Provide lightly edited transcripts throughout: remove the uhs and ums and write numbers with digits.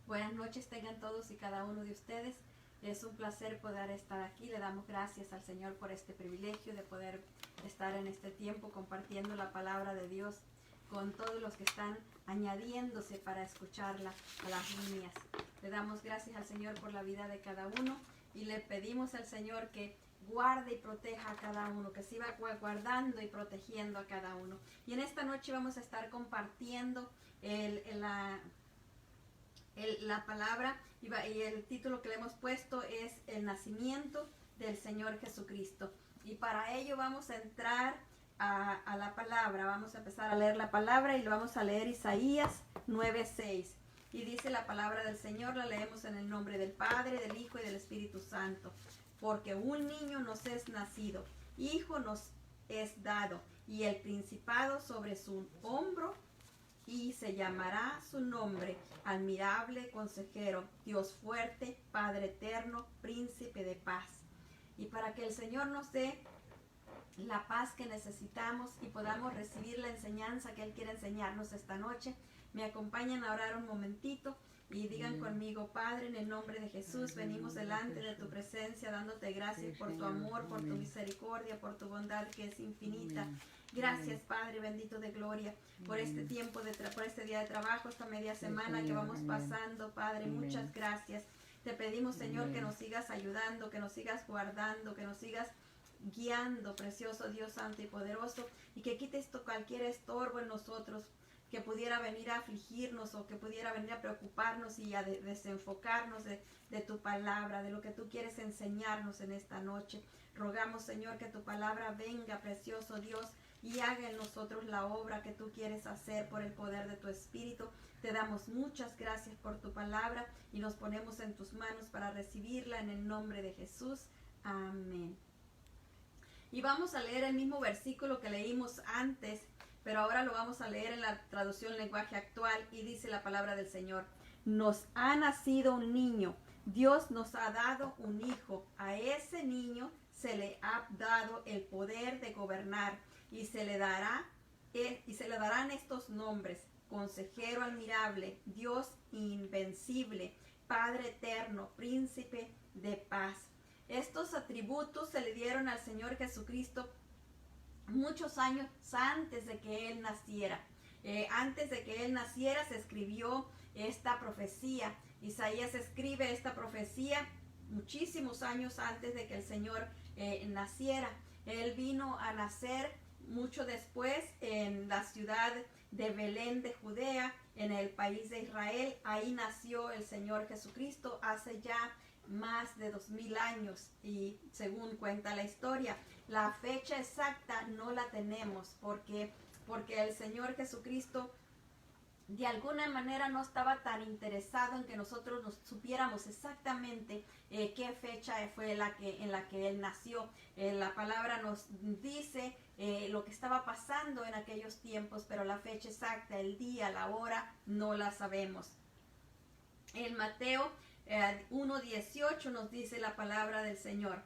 Buenas noches tengan todos y cada uno de ustedes. Es un placer poder estar aquí. Le damos gracias al Señor por este privilegio de poder estar en este tiempo compartiendo la palabra de Dios con todos los que están añadiéndose para escucharla a las líneas. Le damos gracias al Señor por la vida de cada uno y le pedimos al Señor que guarde y proteja a cada uno, que siga guardando y protegiendo a cada uno. Y en esta noche vamos a estar compartiendo la palabra y el título que le hemos puesto es el nacimiento del Señor Jesucristo. Y para ello vamos a entrar a la palabra, vamos a empezar a leer la palabra y lo vamos a leer Isaías 9:6. Y dice la palabra del Señor, la leemos en el nombre del Padre, del Hijo y del Espíritu Santo. Porque un niño nos es nacido, hijo nos es dado, y el principado sobre su hombro, y se llamará su nombre, admirable consejero, Dios fuerte, Padre eterno, príncipe de paz. Y para que el Señor nos dé la paz que necesitamos y podamos recibir la enseñanza que Él quiere enseñarnos esta noche, me acompañan a orar un momentito y digan conmigo: Padre, en el nombre de Jesús, venimos delante de tu presencia dándote gracias por tu amor, por tu misericordia, por tu bondad que es infinita. Gracias, Padre bendito de gloria, por este tiempo, por este día de trabajo, esta media semana que vamos pasando, Padre. Muchas gracias. Te pedimos, Señor, que nos sigas ayudando, que nos sigas guardando, que nos sigas guiando, precioso Dios santo y poderoso, y que quites cualquier estorbo en nosotros que pudiera venir a afligirnos o que pudiera venir a preocuparnos y a desenfocarnos de tu palabra, de lo que tú quieres enseñarnos en esta noche. Rogamos, Señor, que tu palabra venga, precioso Dios, y haga en nosotros la obra que tú quieres hacer por el poder de tu Espíritu. Te damos muchas gracias por tu palabra y nos ponemos en tus manos para recibirla en el nombre de Jesús. Amén. Y vamos a leer el mismo versículo que leímos antes, pero ahora lo vamos a leer en la traducción lenguaje actual, y dice la palabra del Señor: nos ha nacido un niño, Dios nos ha dado un hijo, a ese niño se le ha dado el poder de gobernar y se le darán estos nombres: Consejero admirable, Dios invencible, Padre eterno, Príncipe de paz. Estos atributos se le dieron al Señor Jesucristo muchos años antes de que Él naciera. Antes de que Él naciera se escribió esta profecía. Isaías escribe esta profecía muchísimos años antes de que el Señor naciera. Él vino a nacer mucho después en la ciudad de Belén de Judea, en el país de Israel. Ahí nació el Señor Jesucristo hace ya más de 2000 años, y según cuenta la historia, la fecha exacta no la tenemos porque el Señor Jesucristo de alguna manera no estaba tan interesado en que nosotros nos supiéramos exactamente qué fecha fue en la que Él nació. La palabra nos dice lo que estaba pasando en aquellos tiempos, pero la fecha exacta, el día, la hora, no la sabemos. En Mateo 1:18 nos dice la palabra del Señor: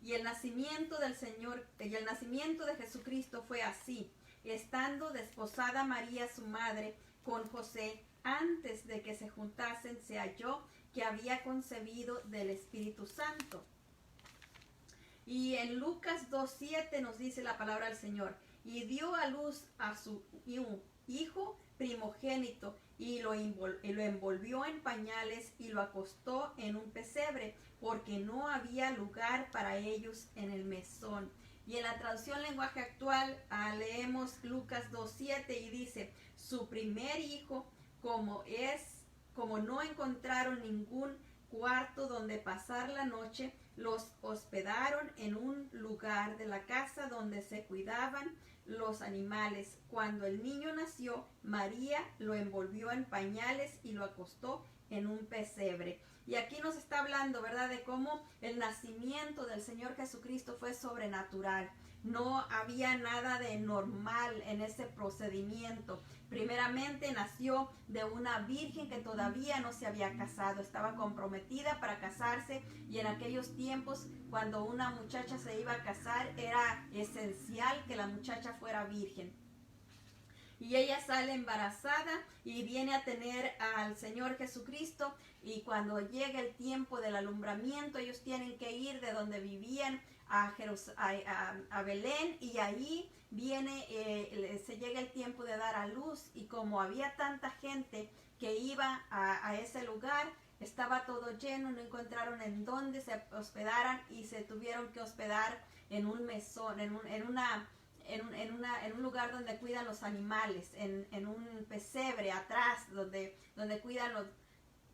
y el nacimiento del Señor, y el nacimiento de Jesucristo fue así: estando desposada María su madre con José, antes de que se juntasen, se halló que había concebido del Espíritu Santo. Y en Lucas 2:7 nos dice la palabra del Señor: y dio a luz a su hijo primogénito, y lo envolvió en pañales y lo acostó en un pesebre, porque no había lugar para ellos en el mesón. Y en la traducción lenguaje actual leemos Lucas 2:7 y dice: su primer hijo, como no encontraron ningún cuarto donde pasar la noche, los hospedaron en un lugar de la casa donde se cuidaban los animales. Cuando el niño nació, María lo envolvió en pañales y lo acostó en un pesebre. Y aquí nos está hablando, ¿verdad?, de cómo el nacimiento del Señor Jesucristo fue sobrenatural. No había nada de normal en ese procedimiento. Primeramente nació de una virgen que todavía no se había casado, estaba comprometida para casarse, y en aquellos tiempos, cuando una muchacha se iba a casar, era esencial que la muchacha fuera virgen. y ella sale embarazada y viene a tener al Señor Jesucristo, y cuando llega el tiempo del alumbramiento, ellos tienen que ir de donde vivían a Belén, y ahí viene, se llega el tiempo de dar a luz, y como había tanta gente que iba a ese lugar, estaba todo lleno, no encontraron en dónde se hospedaran y se tuvieron que hospedar en un mesón, en un lugar donde cuidan los animales, en un pesebre atrás, donde cuidan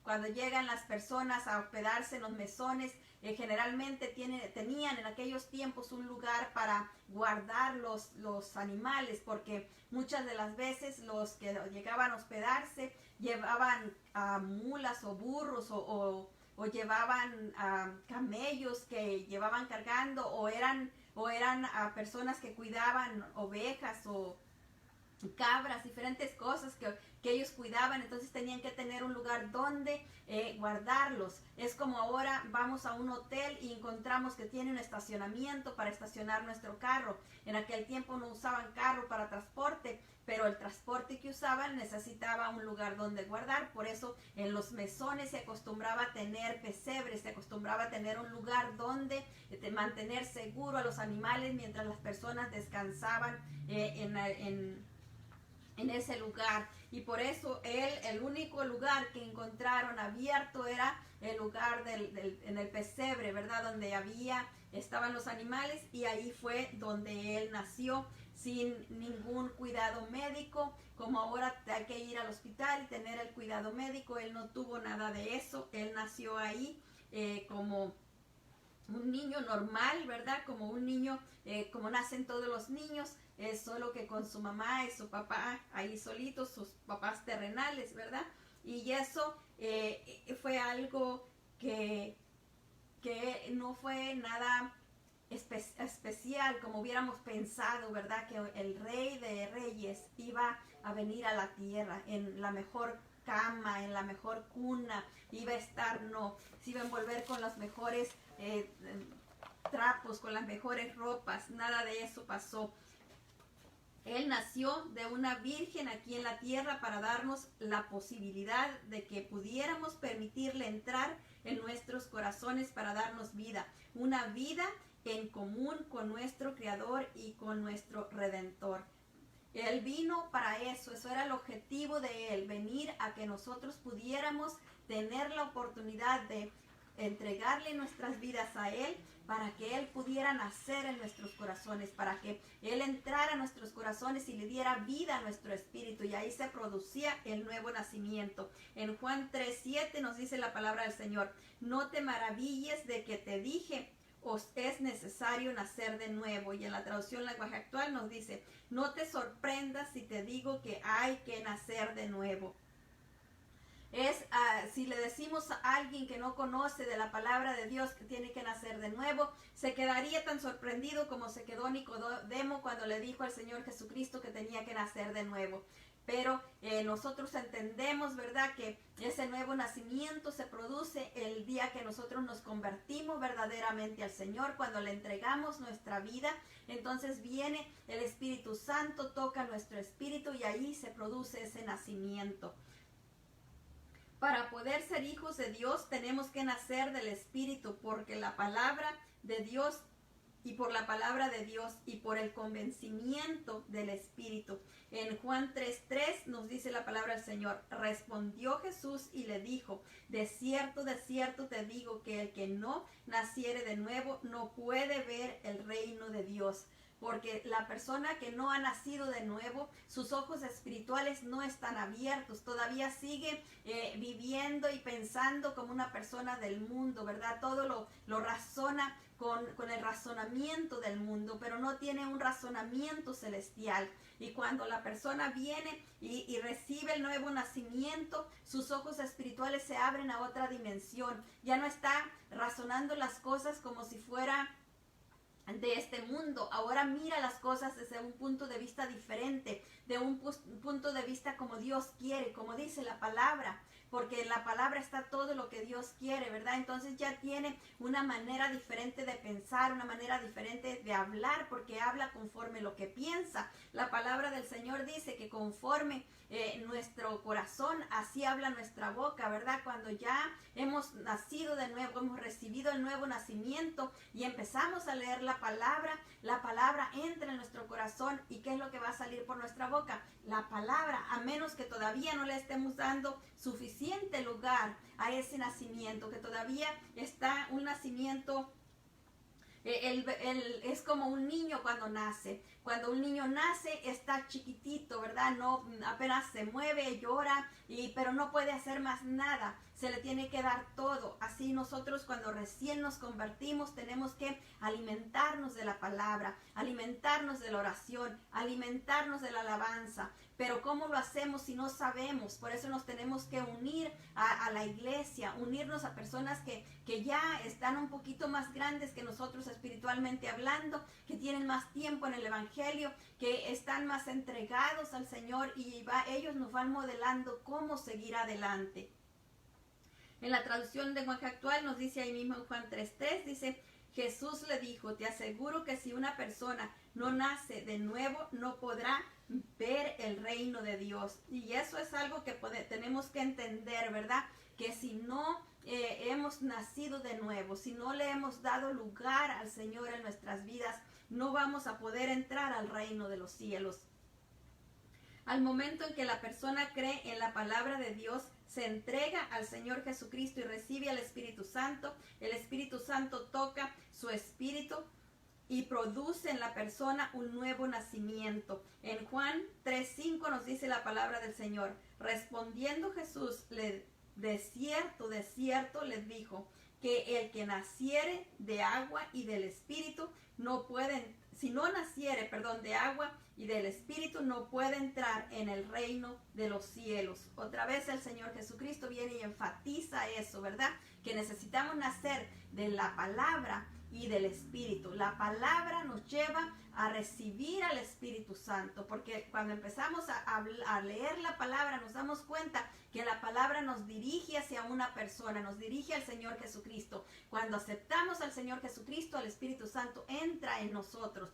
cuando llegan las personas a hospedarse en los mesones, generalmente tenían en aquellos tiempos un lugar para guardar los animales, porque muchas de las veces los que llegaban a hospedarse llevaban mulas o burros o llevaban camellos que llevaban cargando, o eran personas que cuidaban ovejas o cabras, diferentes cosas que ellos cuidaban, entonces tenían que tener un lugar donde guardarlos. Es como ahora vamos a un hotel y encontramos que tiene un estacionamiento para estacionar nuestro carro. En aquel tiempo no usaban carro para transporte, pero el transporte que usaban necesitaba un lugar donde guardar. Por eso en los mesones se acostumbraba a tener pesebres, se acostumbraba a tener un lugar donde mantener seguro a los animales mientras las personas descansaban en ese lugar. Y por eso el único lugar que encontraron abierto era el lugar en el pesebre, ¿verdad? Donde estaban los animales, y ahí fue donde él nació, sin ningún cuidado médico, como ahora hay que ir al hospital y tener el cuidado médico. Él no tuvo nada de eso, él nació ahí como un niño normal, ¿verdad? Como un niño, como nacen todos los niños, solo que con su mamá y su papá ahí solitos, sus papás terrenales, ¿verdad? Y eso fue algo que no fue nada especial como hubiéramos pensado, ¿verdad? Que el Rey de Reyes iba a venir a la tierra en la mejor cama, en la mejor cuna, iba a estar, no, se iba a envolver con los mejores trapos, con las mejores ropas, nada de eso pasó. Él nació de una virgen aquí en la tierra para darnos la posibilidad de que pudiéramos permitirle entrar en nuestros corazones para darnos vida, una vida en común con nuestro Creador y con nuestro Redentor. Él vino para eso era el objetivo de él, venir a que nosotros pudiéramos tener la oportunidad de entregarle nuestras vidas a él, para que él pudiera nacer en nuestros corazones, para que él entrara a nuestros corazones y le diera vida a nuestro espíritu, y ahí se producía el nuevo nacimiento. En Juan 3:7 nos dice la palabra del Señor: no te maravilles de que te dije, os es necesario nacer de nuevo. Y en la traducción lenguaje actual nos dice: no te sorprendas si te digo que hay que nacer de nuevo. Si le decimos a alguien que no conoce de la palabra de Dios que tiene que nacer de nuevo, se quedaría tan sorprendido como se quedó Nicodemo cuando le dijo al Señor Jesucristo que tenía que nacer de nuevo. Pero nosotros entendemos, ¿verdad?, que ese nuevo nacimiento se produce el día que nosotros nos convertimos verdaderamente al Señor, cuando le entregamos nuestra vida. Entonces viene el Espíritu Santo, toca nuestro espíritu, y ahí se produce ese nacimiento. Para poder ser hijos de Dios tenemos que nacer del Espíritu, porque la palabra de Dios, y por la palabra de Dios y por el convencimiento del Espíritu. En Juan 3:3 nos dice la palabra del Señor: respondió Jesús y le dijo: de cierto te digo que el que no naciere de nuevo no puede ver el reino de Dios. Porque la persona que no ha nacido de nuevo, sus ojos espirituales no están abiertos, todavía sigue viviendo y pensando como una persona del mundo, ¿verdad? Todo lo razona con el razonamiento del mundo, pero no tiene un razonamiento celestial. Y cuando la persona viene y recibe el nuevo nacimiento, sus ojos espirituales se abren a otra dimensión. Ya no está razonando las cosas como si fuera de este mundo. Ahora mira las cosas desde un punto de vista diferente, de un punto de vista como Dios quiere, como dice la palabra. porque en la palabra está todo lo que Dios quiere, ¿verdad? Entonces ya tiene una manera diferente de pensar, una manera diferente de hablar, porque habla conforme lo que piensa. La palabra del Señor dice que conforme nuestro corazón, así habla nuestra boca, ¿verdad? Cuando ya hemos nacido de nuevo, hemos recibido el nuevo nacimiento y empezamos a leer la palabra entra en nuestro corazón. ¿Y qué es lo que va a salir por nuestra boca? La palabra, a menos que todavía no le estemos dando suficiente lugar a ese nacimiento, que todavía está un nacimiento. Es como un niño cuando nace. Cuando un niño nace está chiquitito, ¿verdad? No, apenas se mueve, llora, pero no puede hacer más nada. Se le tiene que dar todo. Así nosotros cuando recién nos convertimos tenemos que alimentarnos de la palabra, alimentarnos de la oración, alimentarnos de la alabanza. Pero ¿cómo lo hacemos si no sabemos? Por eso nos tenemos que unir a la iglesia, unirnos a personas que ya están un poquito más grandes que nosotros espiritualmente hablando, que tienen más tiempo en el evangelio, que están más entregados al Señor y ellos nos van modelando cómo seguir adelante. En la traducción de lenguaje actual nos dice ahí mismo en Juan 3:3, dice: Jesús le dijo, te aseguro que si una persona no nace de nuevo, no podrá ver el reino de Dios. Y eso es algo que tenemos que entender, ¿verdad? Que si no hemos nacido de nuevo, si no le hemos dado lugar al Señor en nuestras vidas, no vamos a poder entrar al reino de los cielos. Al momento en que la persona cree en la palabra de Dios, se entrega al Señor Jesucristo y recibe al Espíritu Santo, el Espíritu Santo toca su espíritu y produce en la persona un nuevo nacimiento. En Juan 3:5 nos dice la palabra del Señor: respondiendo Jesús, de cierto, les dijo, que el que naciere de agua y del Espíritu no puede, si no naciere, de agua y del Espíritu, no puede entrar en el reino de los cielos. Otra vez el Señor Jesucristo viene y enfatiza eso, ¿verdad? Que necesitamos nacer de la palabra y del Espíritu. La palabra nos lleva a recibir al Espíritu Santo, porque cuando empezamos a leer la palabra nos damos cuenta que la palabra nos dirige hacia una persona, nos dirige al Señor Jesucristo. Cuando aceptamos al Señor Jesucristo, el Espíritu Santo entra en nosotros.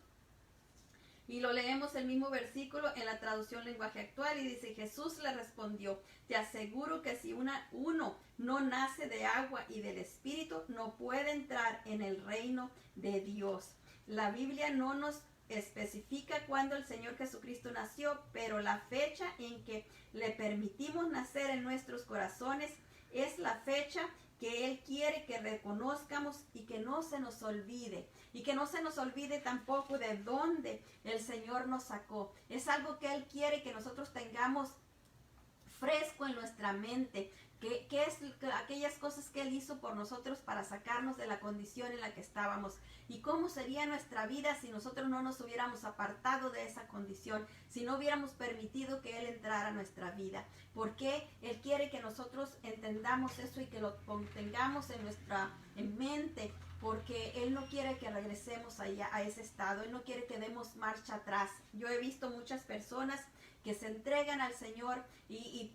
Y lo leemos el mismo versículo en la traducción lenguaje actual y dice: Jesús le respondió, te aseguro que si uno no nace de agua y del Espíritu, no puede entrar en el reino de Dios. La Biblia no nos especifica cuándo el Señor Jesucristo nació, pero la fecha en que le permitimos nacer en nuestros corazones es la fecha que Él quiere que reconozcamos y que no se nos olvide. Y que no se nos olvide tampoco de dónde el Señor nos sacó. Es algo que Él quiere que nosotros tengamos fresco en nuestra mente. ¿Qué es aquellas cosas que Él hizo por nosotros para sacarnos de la condición en la que estábamos? ¿Y cómo sería nuestra vida si nosotros no nos hubiéramos apartado de esa condición? Si no hubiéramos permitido que Él entrara a nuestra vida. ¿Por qué Él quiere que nosotros entendamos eso y que lo tengamos en mente? Porque Él no quiere que regresemos allá a ese estado. Él no quiere que demos marcha atrás. Yo he visto muchas personas que se entregan al Señor y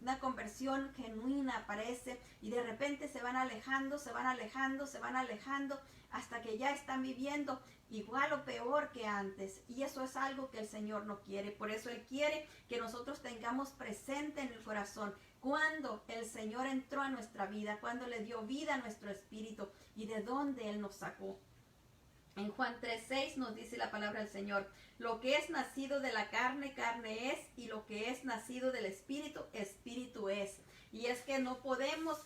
una conversión genuina aparece y de repente se van alejando hasta que ya están viviendo igual o peor que antes. Y eso es algo que el Señor no quiere. Por eso Él quiere que nosotros tengamos presente en el corazón cuando el Señor entró a nuestra vida, cuando le dio vida a nuestro espíritu y de dónde Él nos sacó. En Juan 3:6 nos dice la palabra del Señor: lo que es nacido de la carne, carne es, y lo que es nacido del Espíritu, Espíritu es. Y es que no podemos,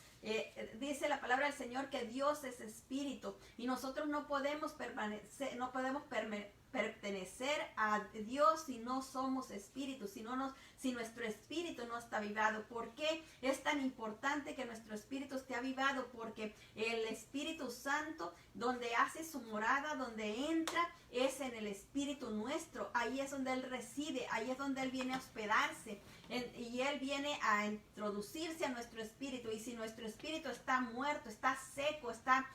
dice la palabra del Señor que Dios es Espíritu, y nosotros no podemos pertenecer a Dios si no somos Espíritu, si nuestro espíritu no está avivado. ¿Por qué es tan importante que nuestro espíritu esté avivado? Porque el Espíritu Santo, donde hace su morada, donde entra, es en el espíritu nuestro. Ahí es donde Él reside, ahí es donde Él viene a hospedarse, y Él viene a introducirse a nuestro espíritu. Y si nuestro espíritu está muerto, está seco, está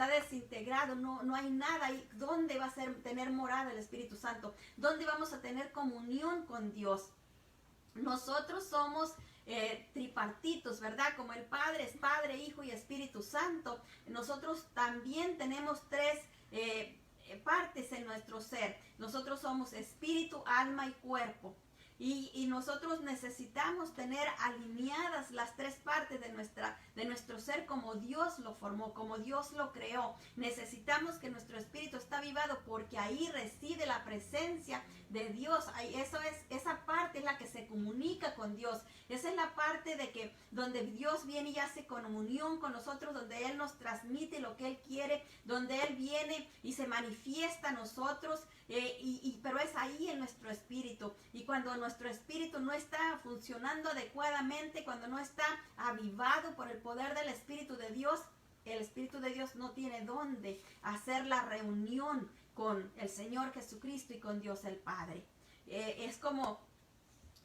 desintegrado, no hay nada ahí, ¿dónde va a tener morada el Espíritu Santo? ¿Dónde vamos a tener comunión con Dios? Nosotros somos tripartitos, ¿verdad? Como el Padre es Padre, Hijo y Espíritu Santo, nosotros también tenemos tres partes en nuestro ser. Nosotros somos espíritu, alma y cuerpo. Y nosotros necesitamos tener alineadas las tres partes de nuestro ser como Dios lo formó, como Dios lo creó. Necesitamos que nuestro espíritu esté avivado porque ahí reside la presencia de Dios. Esa parte es la que se comunica con Dios. Esa es la parte de que donde Dios viene y hace comunión con nosotros, donde Él nos transmite lo que Él quiere, donde Él viene y se manifiesta a nosotros, pero es ahí en nuestro espíritu. Y cuando nuestro espíritu no está funcionando adecuadamente, cuando no está avivado por el poder del Espíritu de Dios, el Espíritu de Dios no tiene dónde hacer la reunión con el Señor Jesucristo y con Dios el Padre. Es como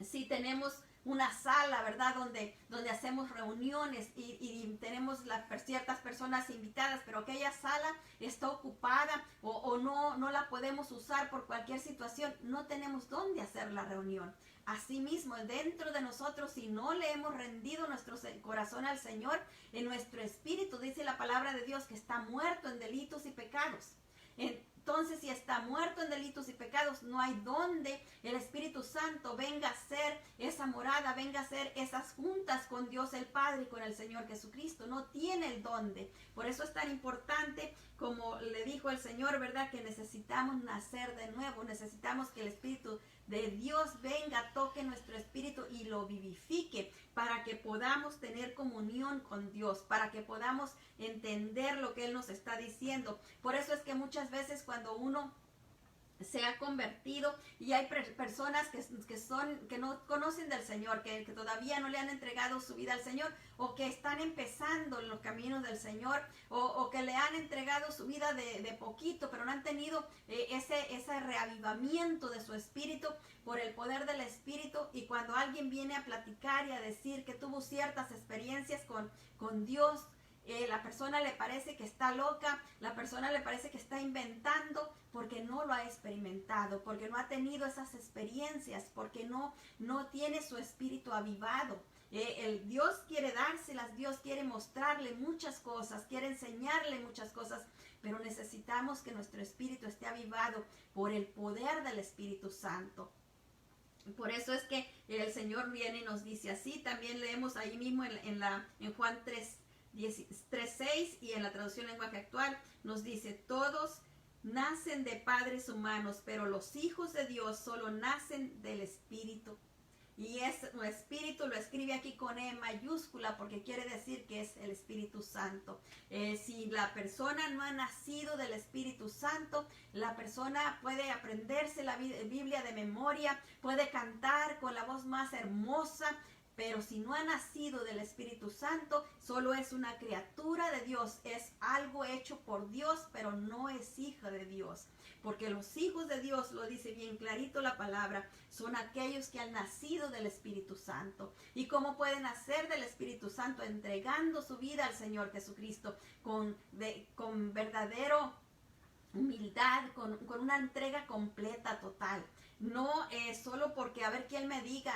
si tenemos una sala, ¿verdad? Donde hacemos reuniones y tenemos ciertas personas invitadas, pero aquella sala está ocupada o no la podemos usar por cualquier situación, no tenemos dónde hacer la reunión. Asimismo, dentro de nosotros, si no le hemos rendido nuestro corazón al Señor, en nuestro espíritu, dice la palabra de Dios, que está muerto en delitos y pecados. Entonces, si está muerto en delitos y pecados, no hay donde el Espíritu Santo venga a ser esa morada, venga a ser esas juntas con Dios el Padre y con el Señor Jesucristo. No tiene el donde. Por eso es tan importante, como le dijo el Señor, ¿verdad? Que necesitamos nacer de nuevo. Necesitamos que el Espíritu de Dios venga, toque nuestro espíritu y lo vivifique para que podamos tener comunión con Dios, para que podamos entender lo que Él nos está diciendo. Por eso es que muchas veces cuando uno se ha convertido y hay personas que no conocen del Señor, que todavía no le han entregado su vida al Señor, o que están empezando en los caminos del Señor, o que le han entregado su vida de poquito, pero no han tenido ese reavivamiento de su espíritu por el poder del Espíritu. Y cuando alguien viene a platicar y a decir que tuvo ciertas experiencias con Dios, la persona le parece que está loca, la persona le parece que está inventando porque no lo ha experimentado, porque no ha tenido esas experiencias, porque no tiene su espíritu avivado. El Dios quiere dárselas, Dios quiere mostrarle muchas cosas, quiere enseñarle muchas cosas, pero necesitamos que nuestro espíritu esté avivado por el poder del Espíritu Santo. Por eso es que el Señor viene y nos dice así. También leemos ahí mismo en Juan 3:6 y en la traducción lenguaje actual nos dice: todos nacen de padres humanos, pero los hijos de Dios solo nacen del Espíritu. Y espíritu lo escribe aquí con E mayúscula porque quiere decir que es el Espíritu Santo. Si la persona no ha nacido del Espíritu Santo, la persona puede aprenderse la Biblia de memoria, puede cantar con la voz más hermosa, pero si no ha nacido del Espíritu Santo, solo es una criatura de Dios, es algo hecho por Dios, pero no es hija de Dios. Porque los hijos de Dios, lo dice bien clarito la palabra, son aquellos que han nacido del Espíritu Santo. ¿Y cómo pueden nacer del Espíritu Santo? Entregando su vida al Señor Jesucristo con verdadero humildad, con una entrega completa, total. No solo porque a ver quién me diga,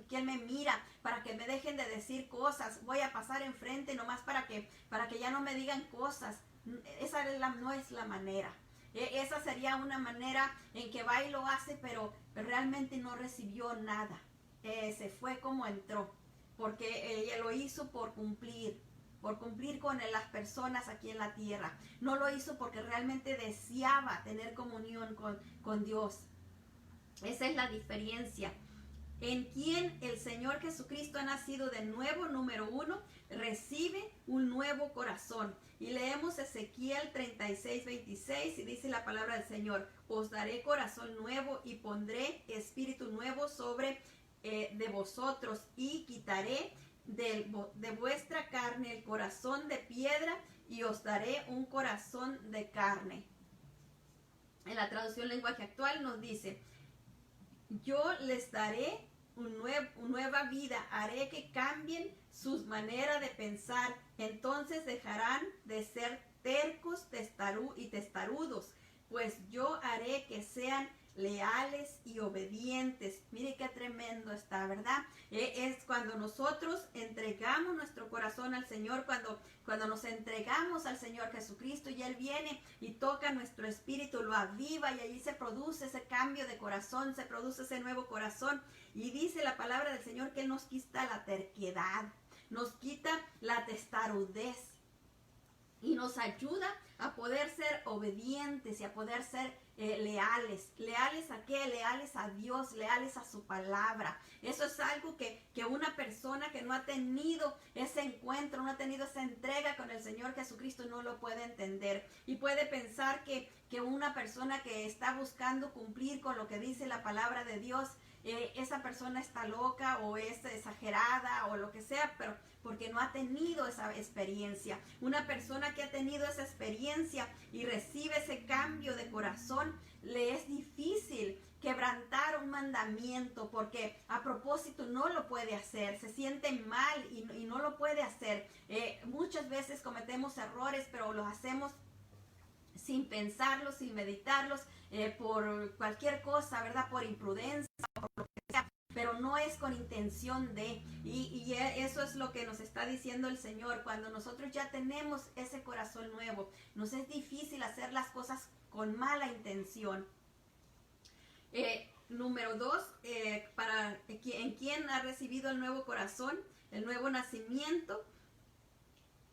quién me mira, para que me dejen de decir cosas, voy a pasar enfrente nomás para que ya no me digan cosas. Esa no es la manera. Esa sería una manera en que va y lo hace, pero realmente no recibió nada. Se fue como entró, porque ella lo hizo por cumplir con las personas aquí en la tierra. No lo hizo porque realmente deseaba tener comunión con Dios. Esa es la diferencia. En quien el Señor Jesucristo ha nacido de nuevo, número 1, recibe un nuevo corazón. Y leemos Ezequiel 36:26 y dice la palabra del Señor: os daré corazón nuevo y pondré espíritu nuevo sobre de vosotros, y quitaré de vuestra carne el corazón de piedra y os daré un corazón de carne. En la traducción lenguaje actual nos dice: yo les daré una nueva vida, haré que cambien sus maneras de pensar, entonces dejarán de ser tercos y testarudos, pues yo haré que sean leales y obedientes. Mire qué tremendo está, ¿verdad? Es cuando nosotros entregamos nuestro corazón al Señor, cuando nos entregamos al Señor Jesucristo y Él viene y toca nuestro espíritu, lo aviva y allí se produce ese cambio de corazón, se produce ese nuevo corazón. Y dice la palabra del Señor que Él nos quita la terquedad, nos quita la testarudez y nos ayuda a poder ser obedientes y a poder ser leales. ¿Leales a qué? Leales a Dios, leales a su palabra. Eso es algo que una persona que no ha tenido ese encuentro, no ha tenido esa entrega con el Señor Jesucristo no lo puede entender. Y puede pensar que una persona que está buscando cumplir con lo que dice la palabra de Dios, esa persona está loca o es exagerada o lo que sea, pero porque no ha tenido esa experiencia. Una persona que ha tenido esa experiencia y recibe ese cambio de corazón, le es difícil quebrantar un mandamiento porque a propósito no lo puede hacer, se siente mal y no lo puede hacer. Muchas veces cometemos errores, pero los hacemos sin pensarlos, sin meditarlos, por cualquier cosa, ¿verdad? Por imprudencia, por lo que sea, pero no es con intención de, y eso es lo que nos está diciendo el Señor. Cuando nosotros ya tenemos ese corazón nuevo, nos es difícil hacer las cosas con mala intención. Número 2, en quien ha recibido el nuevo corazón, el nuevo nacimiento,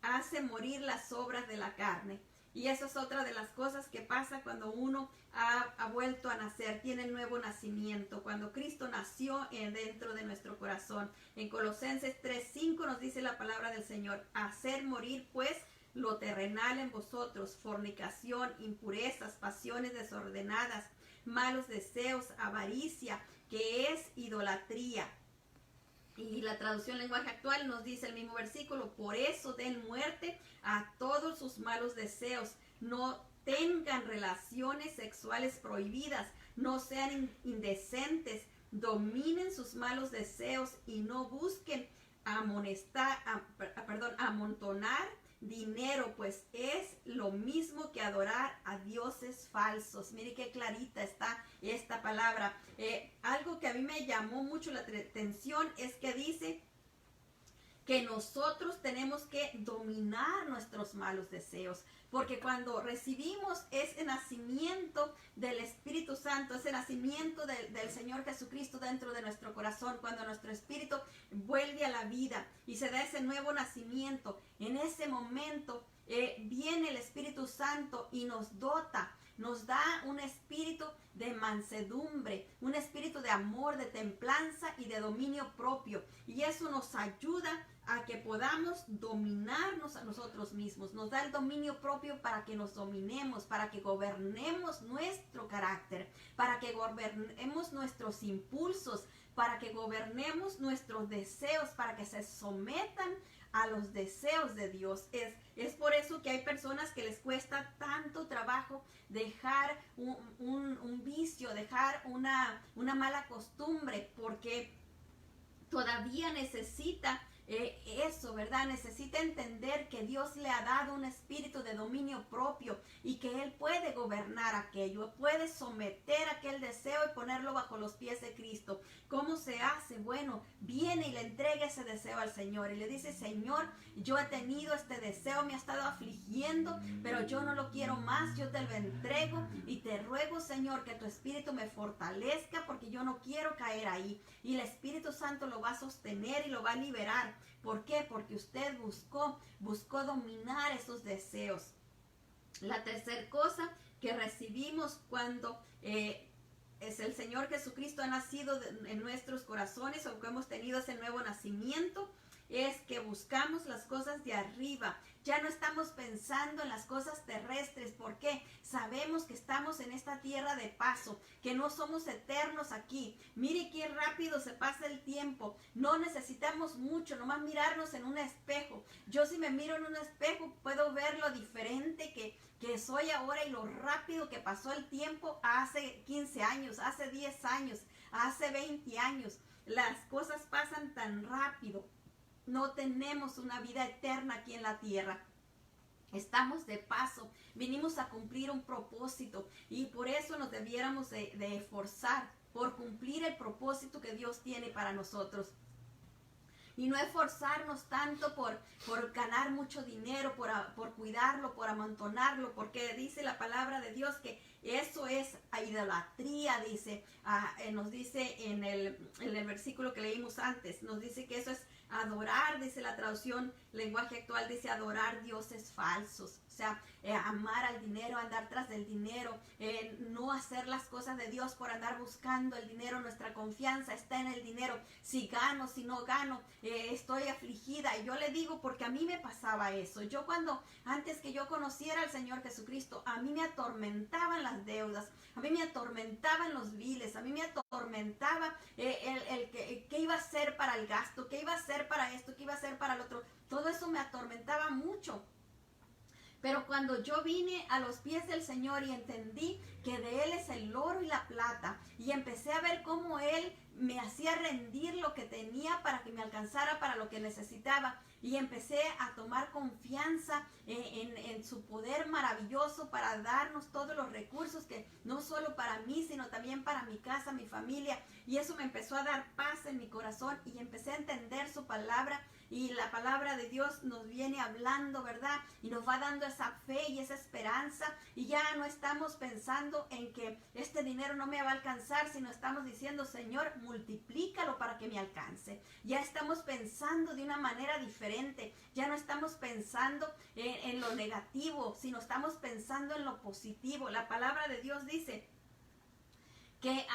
hace morir las obras de la carne. Y eso es otra de las cosas que pasa cuando uno ha vuelto a nacer, tiene el nuevo nacimiento, cuando Cristo nació dentro de nuestro corazón. En Colosenses 3:5 nos dice la palabra del Señor: hacer morir pues lo terrenal en vosotros, fornicación, impurezas, pasiones desordenadas, malos deseos, avaricia, que es idolatría. Y la traducción lenguaje actual nos dice el mismo versículo: por eso den muerte a todos sus malos deseos, no tengan relaciones sexuales prohibidas, no sean indecentes, dominen sus malos deseos y no busquen amontonar dinero, pues es lo mismo que adorar a dioses falsos. Mire qué clarita está esta palabra. Algo que a mí me llamó mucho la atención es que dice que nosotros tenemos que dominar nuestros malos deseos, porque cuando recibimos ese nacimiento del Espíritu Santo, ese nacimiento del Señor Jesucristo dentro de nuestro corazón, cuando nuestro espíritu vuelve a la vida y se da ese nuevo nacimiento, en ese momento viene el Espíritu Santo y nos dota, nos da un espíritu de mansedumbre, un espíritu de amor, de templanza y de dominio propio. Y eso nos ayuda a que podamos dominarnos a nosotros mismos. Nos da el dominio propio para que nos dominemos, para que gobernemos nuestro carácter, para que gobernemos nuestros impulsos, para que gobernemos nuestros deseos, para que se sometan a los deseos de Dios. Es por eso que hay personas que les cuesta tanto trabajo dejar un vicio, dejar una mala costumbre, porque todavía necesita eso, ¿verdad? Necesita entender que Dios le ha dado un espíritu de dominio propio y que Él puede gobernar aquello, puede someter aquel deseo y ponerlo bajo los pies de Cristo. ¿Cómo se hace? Bueno, viene y le entrega ese deseo al Señor y le dice: Señor, yo he tenido este deseo, me ha estado afligiendo, pero yo no lo quiero más, yo te lo entrego y te ruego, Señor, que tu espíritu me fortalezca, porque yo no quiero caer ahí. Y el Espíritu Santo lo va a sostener y lo va a liberar. ¿Por qué? Porque usted buscó dominar esos deseos. La tercera cosa que recibimos cuando es el Señor Jesucristo ha nacido en nuestros corazones, o que hemos tenido ese nuevo nacimiento, es que buscamos las cosas de arriba. Ya no estamos pensando en las cosas terrestres. ¿Por qué? Sabemos que estamos en esta tierra de paso, que no somos eternos aquí. Mire qué rápido se pasa el tiempo. No necesitamos mucho, nomás mirarnos en un espejo. Yo, si me miro en un espejo, puedo ver lo diferente que soy ahora y lo rápido que pasó el tiempo hace 15 años, hace 10 años, hace 20 años. Las cosas pasan tan rápido. No tenemos una vida eterna aquí en la tierra. Estamos de paso, vinimos a cumplir un propósito y por eso nos debiéramos de esforzar por cumplir el propósito que Dios tiene para nosotros. Y no esforzarnos tanto por ganar mucho dinero, por cuidarlo, por amontonarlo, porque dice la palabra de Dios que eso es idolatría, dice, nos dice en el versículo que leímos antes, nos dice que eso es adorar, dice la traducción, lenguaje actual, dice adorar dioses falsos. O sea, amar al dinero, andar tras del dinero, no hacer las cosas de Dios por andar buscando el dinero. Nuestra confianza está en el dinero. Si gano, si no gano, estoy afligida. Y yo le digo porque a mí me pasaba eso. Yo antes que yo conociera al Señor Jesucristo, a mí me atormentaban las deudas, a mí me atormentaban los biles, a mí me atormentaba qué iba a ser para el gasto, qué iba a ser para esto, qué iba a ser para el otro. Todo eso me atormentaba mucho. Pero cuando yo vine a los pies del Señor y entendí que de Él es el oro y la plata, y empecé a ver cómo Él me hacía rendir lo que tenía para que me alcanzara para lo que necesitaba, y empecé a tomar confianza en su poder maravilloso para darnos todos los recursos, que no solo para mí, sino también para mi casa, mi familia, y eso me empezó a dar paz en mi corazón, y empecé a entender su palabra. Y la palabra de Dios nos viene hablando, ¿verdad? Y nos va dando esa fe y esa esperanza. Y ya no estamos pensando en que este dinero no me va a alcanzar, sino estamos diciendo, Señor, multiplícalo para que me alcance. Ya estamos pensando de una manera diferente. Ya no estamos pensando en lo negativo, sino estamos pensando en lo positivo. La palabra de Dios dice que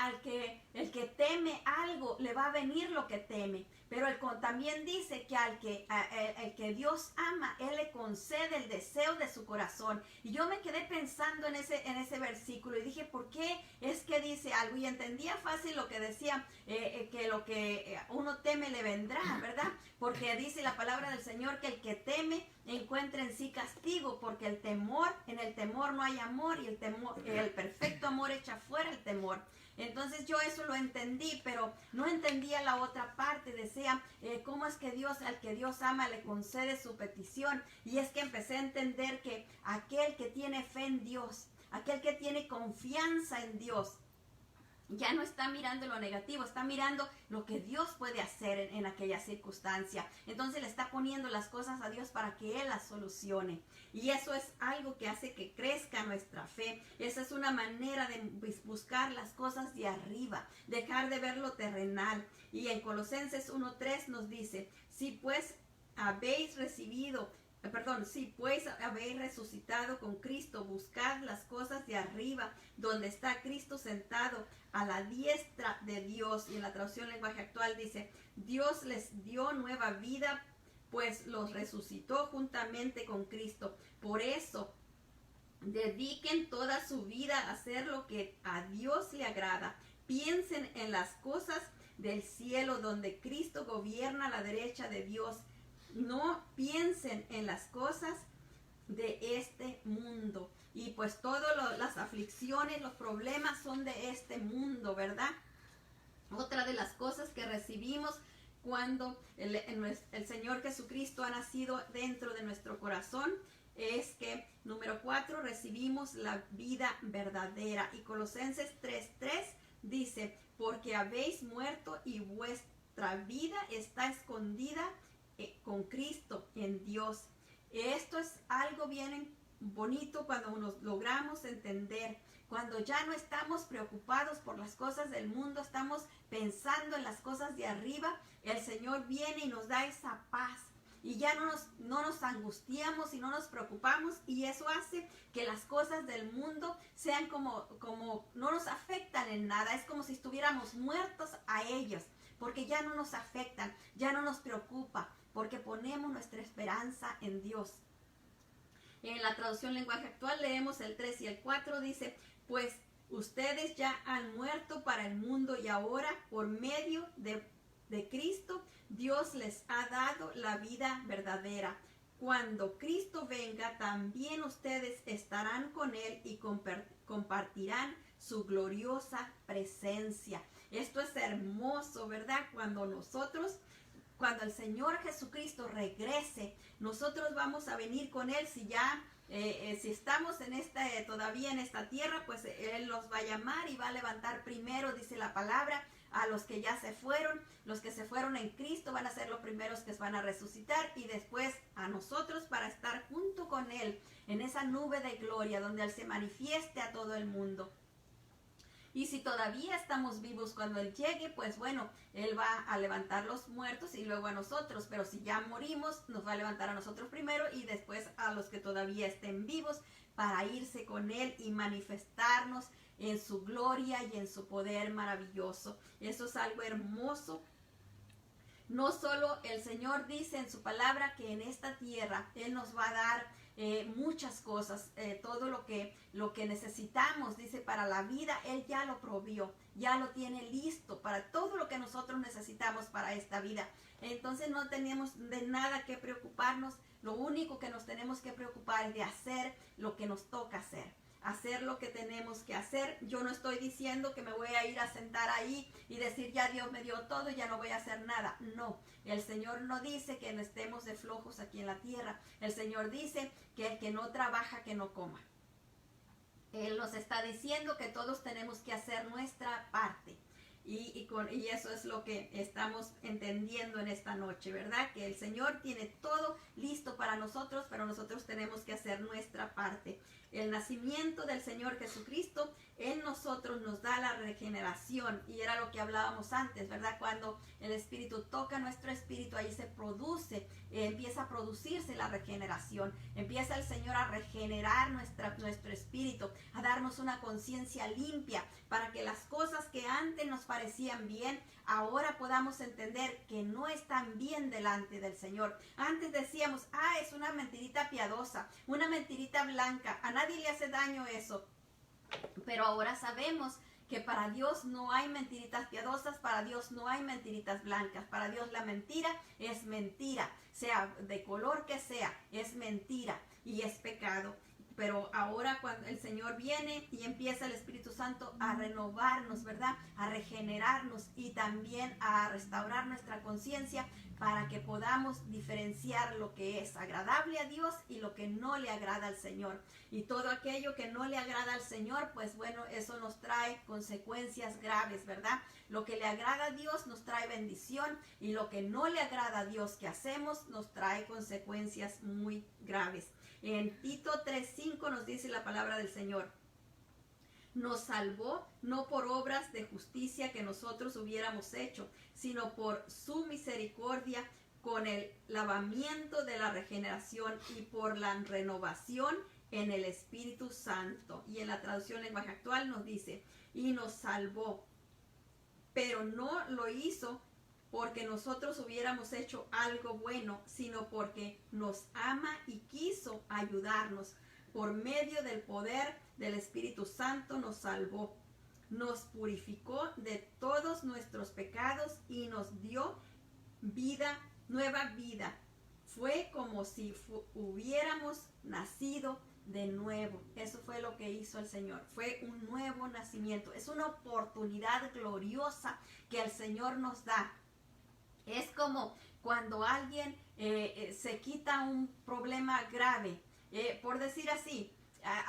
el que teme algo le va a venir lo que teme, pero también dice que el que Dios ama, Él le concede el deseo de su corazón. Y yo me quedé pensando en ese versículo y dije, ¿por qué es que dice algo? Y entendía fácil lo que decía, que lo que uno teme le vendrá, ¿verdad? Porque dice la palabra del Señor que el que teme encuentra en sí castigo, porque en el temor no hay amor, y el perfecto amor echa fuera el temor. Entonces yo eso lo entendí, pero no entendía la otra parte. Decía, ¿cómo es que al que Dios ama le concede su petición? Y es que empecé a entender que aquel que tiene fe en Dios, aquel que tiene confianza en Dios, ya no está mirando lo negativo, está mirando lo que Dios puede hacer en aquella circunstancia. Entonces le está poniendo las cosas a Dios para que Él las solucione. Y eso es algo que hace que crezca nuestra fe. Esa es una manera de buscar las cosas de arriba, dejar de ver lo terrenal. Y en Colosenses 1:3 nos dice, si pues habéis resucitado con Cristo, buscad las cosas de arriba, donde está Cristo sentado a la diestra de Dios. Y en la traducción lenguaje actual dice, Dios les dio nueva vida, pues los resucitó juntamente con Cristo. Por eso, dediquen toda su vida a hacer lo que a Dios le agrada. Piensen en las cosas del cielo, donde Cristo gobierna a la derecha de Dios. No piensen en las cosas de este mundo. Y pues todas las aflicciones, los problemas son de este mundo, ¿verdad? Otra de las cosas que recibimos cuando el Señor Jesucristo ha nacido dentro de nuestro corazón es que, número 4, recibimos la vida verdadera. Y Colosenses 3:3 dice, porque habéis muerto y vuestra vida está escondida con Cristo en Dios. Esto es algo bien bonito cuando nos logramos entender, cuando ya no estamos preocupados por las cosas del mundo, estamos pensando en las cosas de arriba. El Señor viene y nos da esa paz, y ya no nos angustiamos y no nos preocupamos, y eso hace que las cosas del mundo sean como no nos afectan en nada. Es como si estuviéramos muertos a ellos, porque ya no nos afectan, ya no nos preocupa, porque ponemos nuestra esperanza en Dios. En la traducción lenguaje actual leemos el 3 y el 4, dice, pues ustedes ya han muerto para el mundo, y ahora por medio de Cristo Dios les ha dado la vida verdadera. Cuando Cristo venga, también ustedes estarán con Él y compartirán su gloriosa presencia. Esto es hermoso, ¿verdad? Cuando el Señor Jesucristo regrese, nosotros vamos a venir con Él. Si ya, si estamos todavía en esta tierra, pues Él los va a llamar y va a levantar primero, dice la palabra, a los que ya se fueron. Los que se fueron en Cristo van a ser los primeros que van a resucitar, y después a nosotros para estar junto con Él en esa nube de gloria donde Él se manifieste a todo el mundo. Y si todavía estamos vivos cuando Él llegue, pues bueno, Él va a levantar los muertos y luego a nosotros. Pero si ya morimos, nos va a levantar a nosotros primero y después a los que todavía estén vivos, para irse con Él y manifestarnos en su gloria y en su poder maravilloso. Eso es algo hermoso. No solo el Señor dice en su palabra que en esta tierra Él nos va a dar muchas cosas, todo lo que necesitamos, dice, para la vida. Él ya lo provió, ya lo tiene listo para todo lo que nosotros necesitamos para esta vida. Entonces no tenemos de nada que preocuparnos. Lo único que nos tenemos que preocupar es de hacer lo que nos toca hacer lo que tenemos que hacer. Yo no estoy diciendo que me voy a ir a sentar ahí y decir, ya Dios me dio todo, ya no voy a hacer nada. No, el Señor no dice que no estemos de flojos aquí en la tierra. El Señor dice que el que no trabaja, que no coma. Él nos está diciendo que todos tenemos que hacer nuestra parte. Y eso es lo que estamos entendiendo en esta noche, ¿verdad? Que el Señor tiene todo listo para nosotros, pero nosotros tenemos que hacer nuestra parte. El nacimiento del Señor Jesucristo en nosotros nos da la regeneración, y era lo que hablábamos antes, ¿verdad? Cuando el Espíritu toca nuestro espíritu, ahí se produce, empieza a producirse la regeneración. Empieza el Señor a regenerar nuestro espíritu, a darnos una conciencia limpia, para que las cosas que antes nos parecían bien, ahora podamos entender que no están bien delante del Señor. Antes decíamos, es una mentirita piadosa, una mentirita blanca, a nadie le hace daño eso. Pero ahora sabemos que para Dios no hay mentiritas piadosas, para Dios no hay mentiritas blancas. Para Dios la mentira es mentira, sea de color que sea, es mentira y es pecado. Pero ahora cuando el Señor viene y empieza el Espíritu Santo a renovarnos, ¿verdad? A regenerarnos y también a restaurar nuestra conciencia, para que podamos diferenciar lo que es agradable a Dios y lo que no le agrada al Señor. Y todo aquello que no le agrada al Señor, pues bueno, eso nos trae consecuencias graves, ¿verdad? Lo que le agrada a Dios nos trae bendición, y lo que no le agrada a Dios que hacemos nos trae consecuencias muy graves. En Tito 3:5 nos dice la palabra del Señor: nos salvó no por obras de justicia que nosotros hubiéramos hecho, sino por su misericordia, con el lavamiento de la regeneración y por la renovación en el Espíritu Santo. Y en la traducción lenguaje actual nos dice, y nos salvó, pero no lo hizo porque nosotros hubiéramos hecho algo bueno, sino porque nos ama y quiso ayudarnos. Por medio del poder del Espíritu Santo nos salvó, nos purificó de todos nuestros pecados y nos dio vida, nueva vida. Fue como si hubiéramos nacido de nuevo. Eso fue lo que hizo el Señor. Fue un nuevo nacimiento. Es una oportunidad gloriosa que el Señor nos da. Es como cuando alguien se quita un problema grave. Por decir así,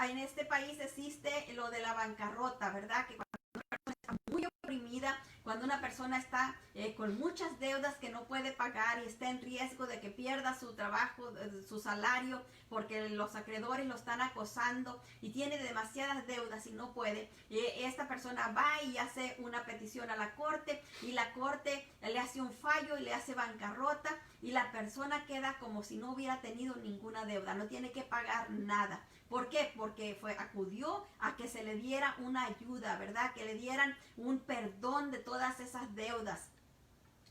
en este país existe lo de la bancarrota, ¿verdad? Que cuando una persona está muy oprimida, cuando una persona está con muchas deudas que no puede pagar y está en riesgo de que pierda su trabajo, su salario, porque los acreedores lo están acosando y tiene demasiadas deudas y no puede, esta persona va y hace una petición a la corte, y la corte le hace un fallo y le hace bancarrota, y la persona queda como si no hubiera tenido ninguna deuda, no tiene que pagar nada. ¿Por qué? Porque acudió a que se le diera una ayuda, ¿verdad? Que le dieran un perdón de todas esas deudas.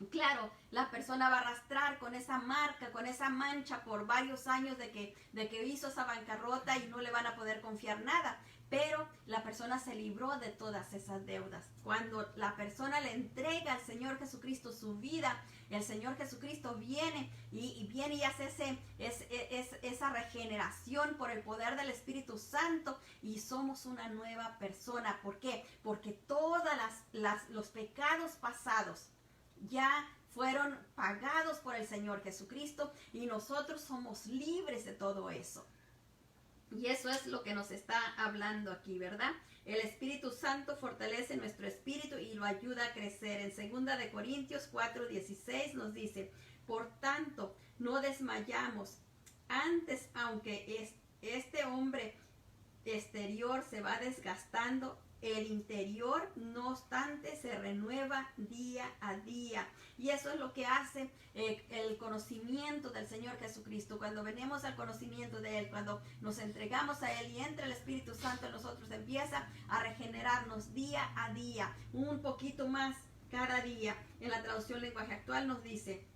Claro, la persona va a arrastrar con esa marca, con esa mancha por varios años de que hizo esa bancarrota y no le van a poder confiar nada. Pero la persona se libró de todas esas deudas. Cuando la persona le entrega al Señor Jesucristo su vida, el Señor Jesucristo viene y hace esa regeneración por el poder del Espíritu Santo, y somos una nueva persona. ¿Por qué? Porque todos los pecados pasados ya fueron pagados por el Señor Jesucristo y nosotros somos libres de todo eso. Y eso es lo que nos está hablando aquí, ¿verdad? El Espíritu Santo fortalece nuestro espíritu y lo ayuda a crecer. En 2 Corintios 4:16 nos dice, por tanto, no desmayamos. Antes, aunque este hombre exterior se va desgastando, el interior, no obstante, se renueva día a día. Y eso es lo que hace el conocimiento del Señor Jesucristo. Cuando venimos al conocimiento de Él, cuando nos entregamos a Él y entra el Espíritu Santo en nosotros, empieza a regenerarnos día a día, un poquito más cada día. En la traducción lenguaje actual nos dice,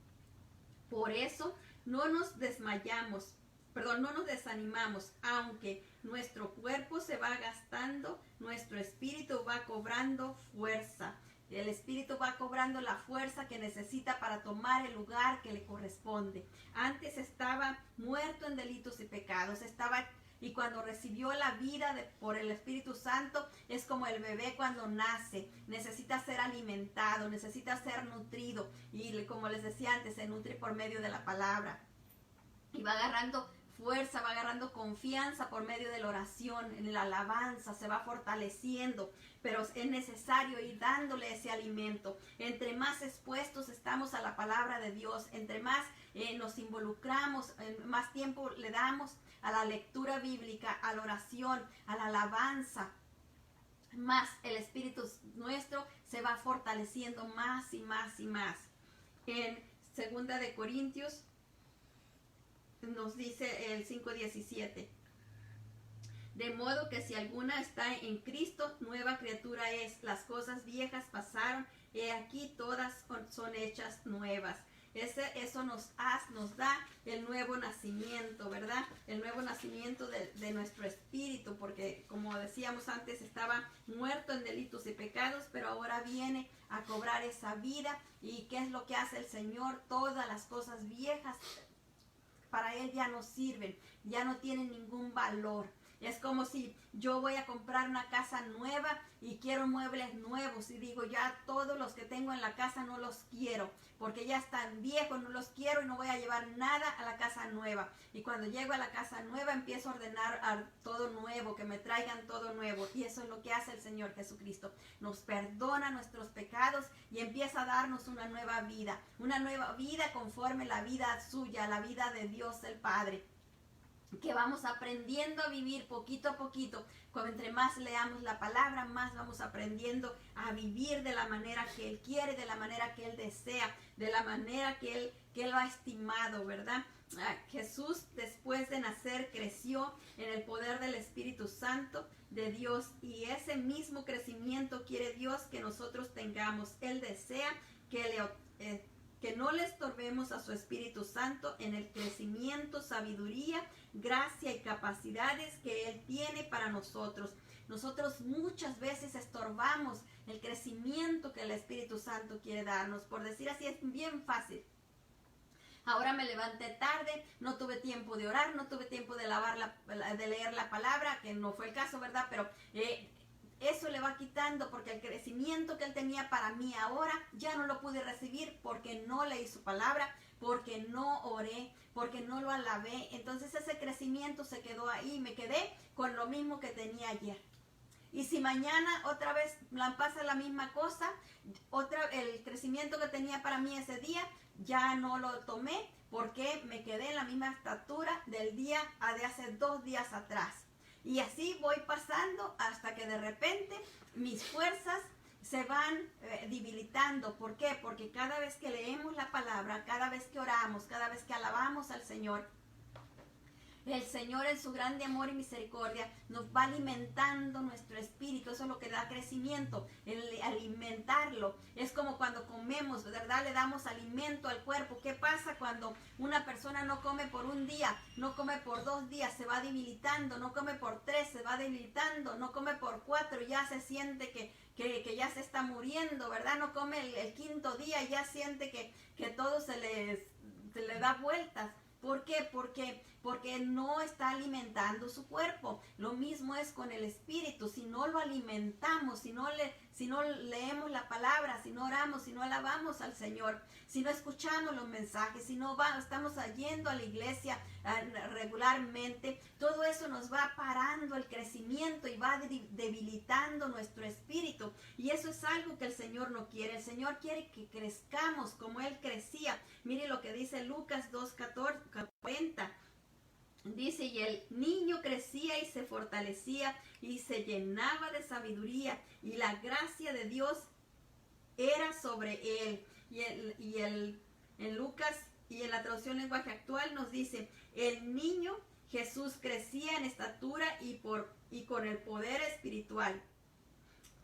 por eso no nos desanimamos, aunque nuestro cuerpo se va gastando, nuestro espíritu va cobrando fuerza. El espíritu va cobrando la fuerza que necesita para tomar el lugar que le corresponde. Antes estaba muerto en delitos y pecados, y cuando recibió la vida por el Espíritu Santo, es como el bebé cuando nace, necesita ser alimentado, necesita ser nutrido, y como les decía antes, se nutre por medio de la palabra, y va agarrando fuerza, va agarrando confianza por medio de la oración, en la alabanza, se va fortaleciendo, pero es necesario ir dándole ese alimento. Entre más expuestos estamos a la palabra de Dios, entre más nos involucramos, más tiempo le damos a la lectura bíblica, a la oración, a la alabanza, más el espíritu nuestro se va fortaleciendo más y más y más. En 2 Corintios nos dice el 5:17, de modo que si alguna está en Cristo, nueva criatura es, las cosas viejas pasaron, y aquí todas son hechas nuevas. Eso nos da el nuevo nacimiento, ¿verdad? El nuevo nacimiento de nuestro espíritu, porque como decíamos antes, estaba muerto en delitos y pecados, pero ahora viene a cobrar esa vida. ¿Y qué es lo que hace el Señor? Todas las cosas viejas para Él ya no sirven, ya no tienen ningún valor. Es como si yo voy a comprar una casa nueva y quiero muebles nuevos y digo, ya todos los que tengo en la casa no los quiero porque ya están viejos, no los quiero y no voy a llevar nada a la casa nueva. Y cuando llego a la casa nueva empiezo a ordenar todo nuevo, que me traigan todo nuevo. Y eso es lo que hace el Señor Jesucristo. Nos perdona nuestros pecados y empieza a darnos una nueva vida conforme la vida suya, la vida de Dios el Padre, que vamos aprendiendo a vivir poquito a poquito. Entre más leamos la palabra, más vamos aprendiendo a vivir de la manera que Él quiere, de la manera que Él desea, de la manera que Él lo ha estimado, ¿verdad? Jesús, después de nacer, creció en el poder del Espíritu Santo de Dios, y ese mismo crecimiento quiere Dios que nosotros tengamos. Él desea que no le estorbemos a su Espíritu Santo en el crecimiento, sabiduría, gracia y capacidades que Él tiene para nosotros. Nosotros muchas veces estorbamos el crecimiento que el Espíritu Santo quiere darnos. Por decir así, es bien fácil. Ahora me levanté tarde, no tuve tiempo de orar, no tuve tiempo de leer la palabra, que no fue el caso, ¿verdad? Pero eso le va quitando, porque el crecimiento que Él tenía para mí ahora ya no lo pude recibir porque no leí su palabra, porque no oré, porque no lo alabé. Entonces ese crecimiento se quedó ahí, me quedé con lo mismo que tenía ayer. Y si mañana otra vez pasa la misma cosa, el crecimiento que tenía para mí ese día, ya no lo tomé porque me quedé en la misma estatura del día de hace 2 días atrás. Y así voy pasando hasta que de repente mis fuerzas se van debilitando. ¿Por qué? Porque cada vez que leemos la palabra, cada vez que oramos, cada vez que alabamos al Señor, el Señor en su grande amor y misericordia nos va alimentando nuestro espíritu. Eso es lo que da crecimiento, el alimentarlo. Es como cuando comemos, ¿verdad? Le damos alimento al cuerpo. ¿Qué pasa cuando una persona no come por un día, no come por 2 días, se va debilitando, no come por 3, se va debilitando, no come por 4, ya se siente que ya se está muriendo, ¿verdad? No come el 5.º día y ya siente que todo se le da vueltas. ¿Por qué? qué? Porque no está alimentando su cuerpo. Lo mismo es con el espíritu. Si no lo alimentamos, si no leemos la palabra, si no oramos, si no alabamos al Señor, si no escuchamos los mensajes, si no estamos yendo a la iglesia regularmente, todo eso nos va parando el crecimiento y va debilitando nuestro espíritu. Y eso es algo que el Señor no quiere. El Señor quiere que crezcamos como Él crecía. Mire lo que dice Lucas 2:40. Dice, y el niño crecía y se fortalecía y se llenaba de sabiduría y la gracia de Dios era sobre él. En Lucas y en la traducción lenguaje actual nos dice, el niño Jesús crecía en estatura y con el poder espiritual.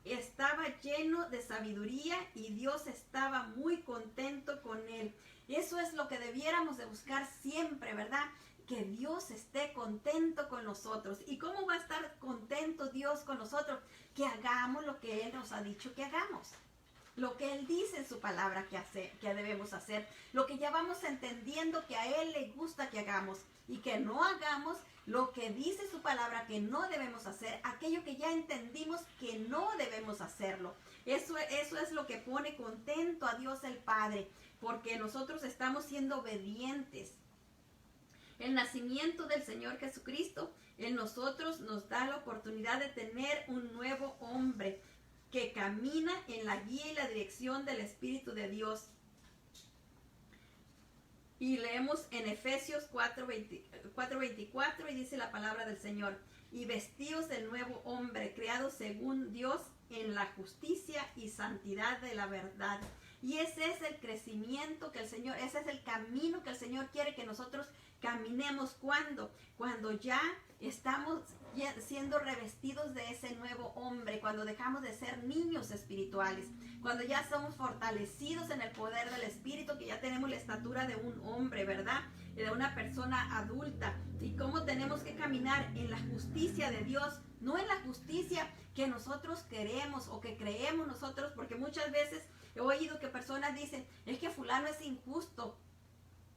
Estaba lleno de sabiduría y Dios estaba muy contento con él. Eso es lo que debiéramos de buscar siempre, ¿verdad? Que Dios esté contento con nosotros. ¿Y cómo va a estar contento Dios con nosotros? Que hagamos lo que Él nos ha dicho que hagamos. Lo que Él dice en su palabra que debemos hacer. Lo que ya vamos entendiendo que a Él le gusta que hagamos. Y que no hagamos lo que dice su palabra que no debemos hacer. Aquello que ya entendimos que no debemos hacerlo. Eso es lo que pone contento a Dios el Padre. Porque nosotros estamos siendo obedientes. El nacimiento del Señor Jesucristo en nosotros nos da la oportunidad de tener un nuevo hombre que camina en la guía y la dirección del Espíritu de Dios. Y leemos en Efesios 4:24 y dice la palabra del Señor, y vestidos del nuevo hombre creado según Dios en la justicia y santidad de la verdad. Y ese es el crecimiento que el Señor, ese es el camino que el Señor quiere que nosotros caminemos. Cuando ya estamos siendo revestidos de ese nuevo hombre, cuando dejamos de ser niños espirituales, cuando ya somos fortalecidos en el poder del Espíritu, que ya tenemos la estatura de un hombre, ¿verdad? De una persona adulta. Y cómo tenemos que caminar en la justicia de Dios, no en la justicia que nosotros queremos o que creemos nosotros, porque muchas veces he oído que personas dicen, es que fulano es injusto.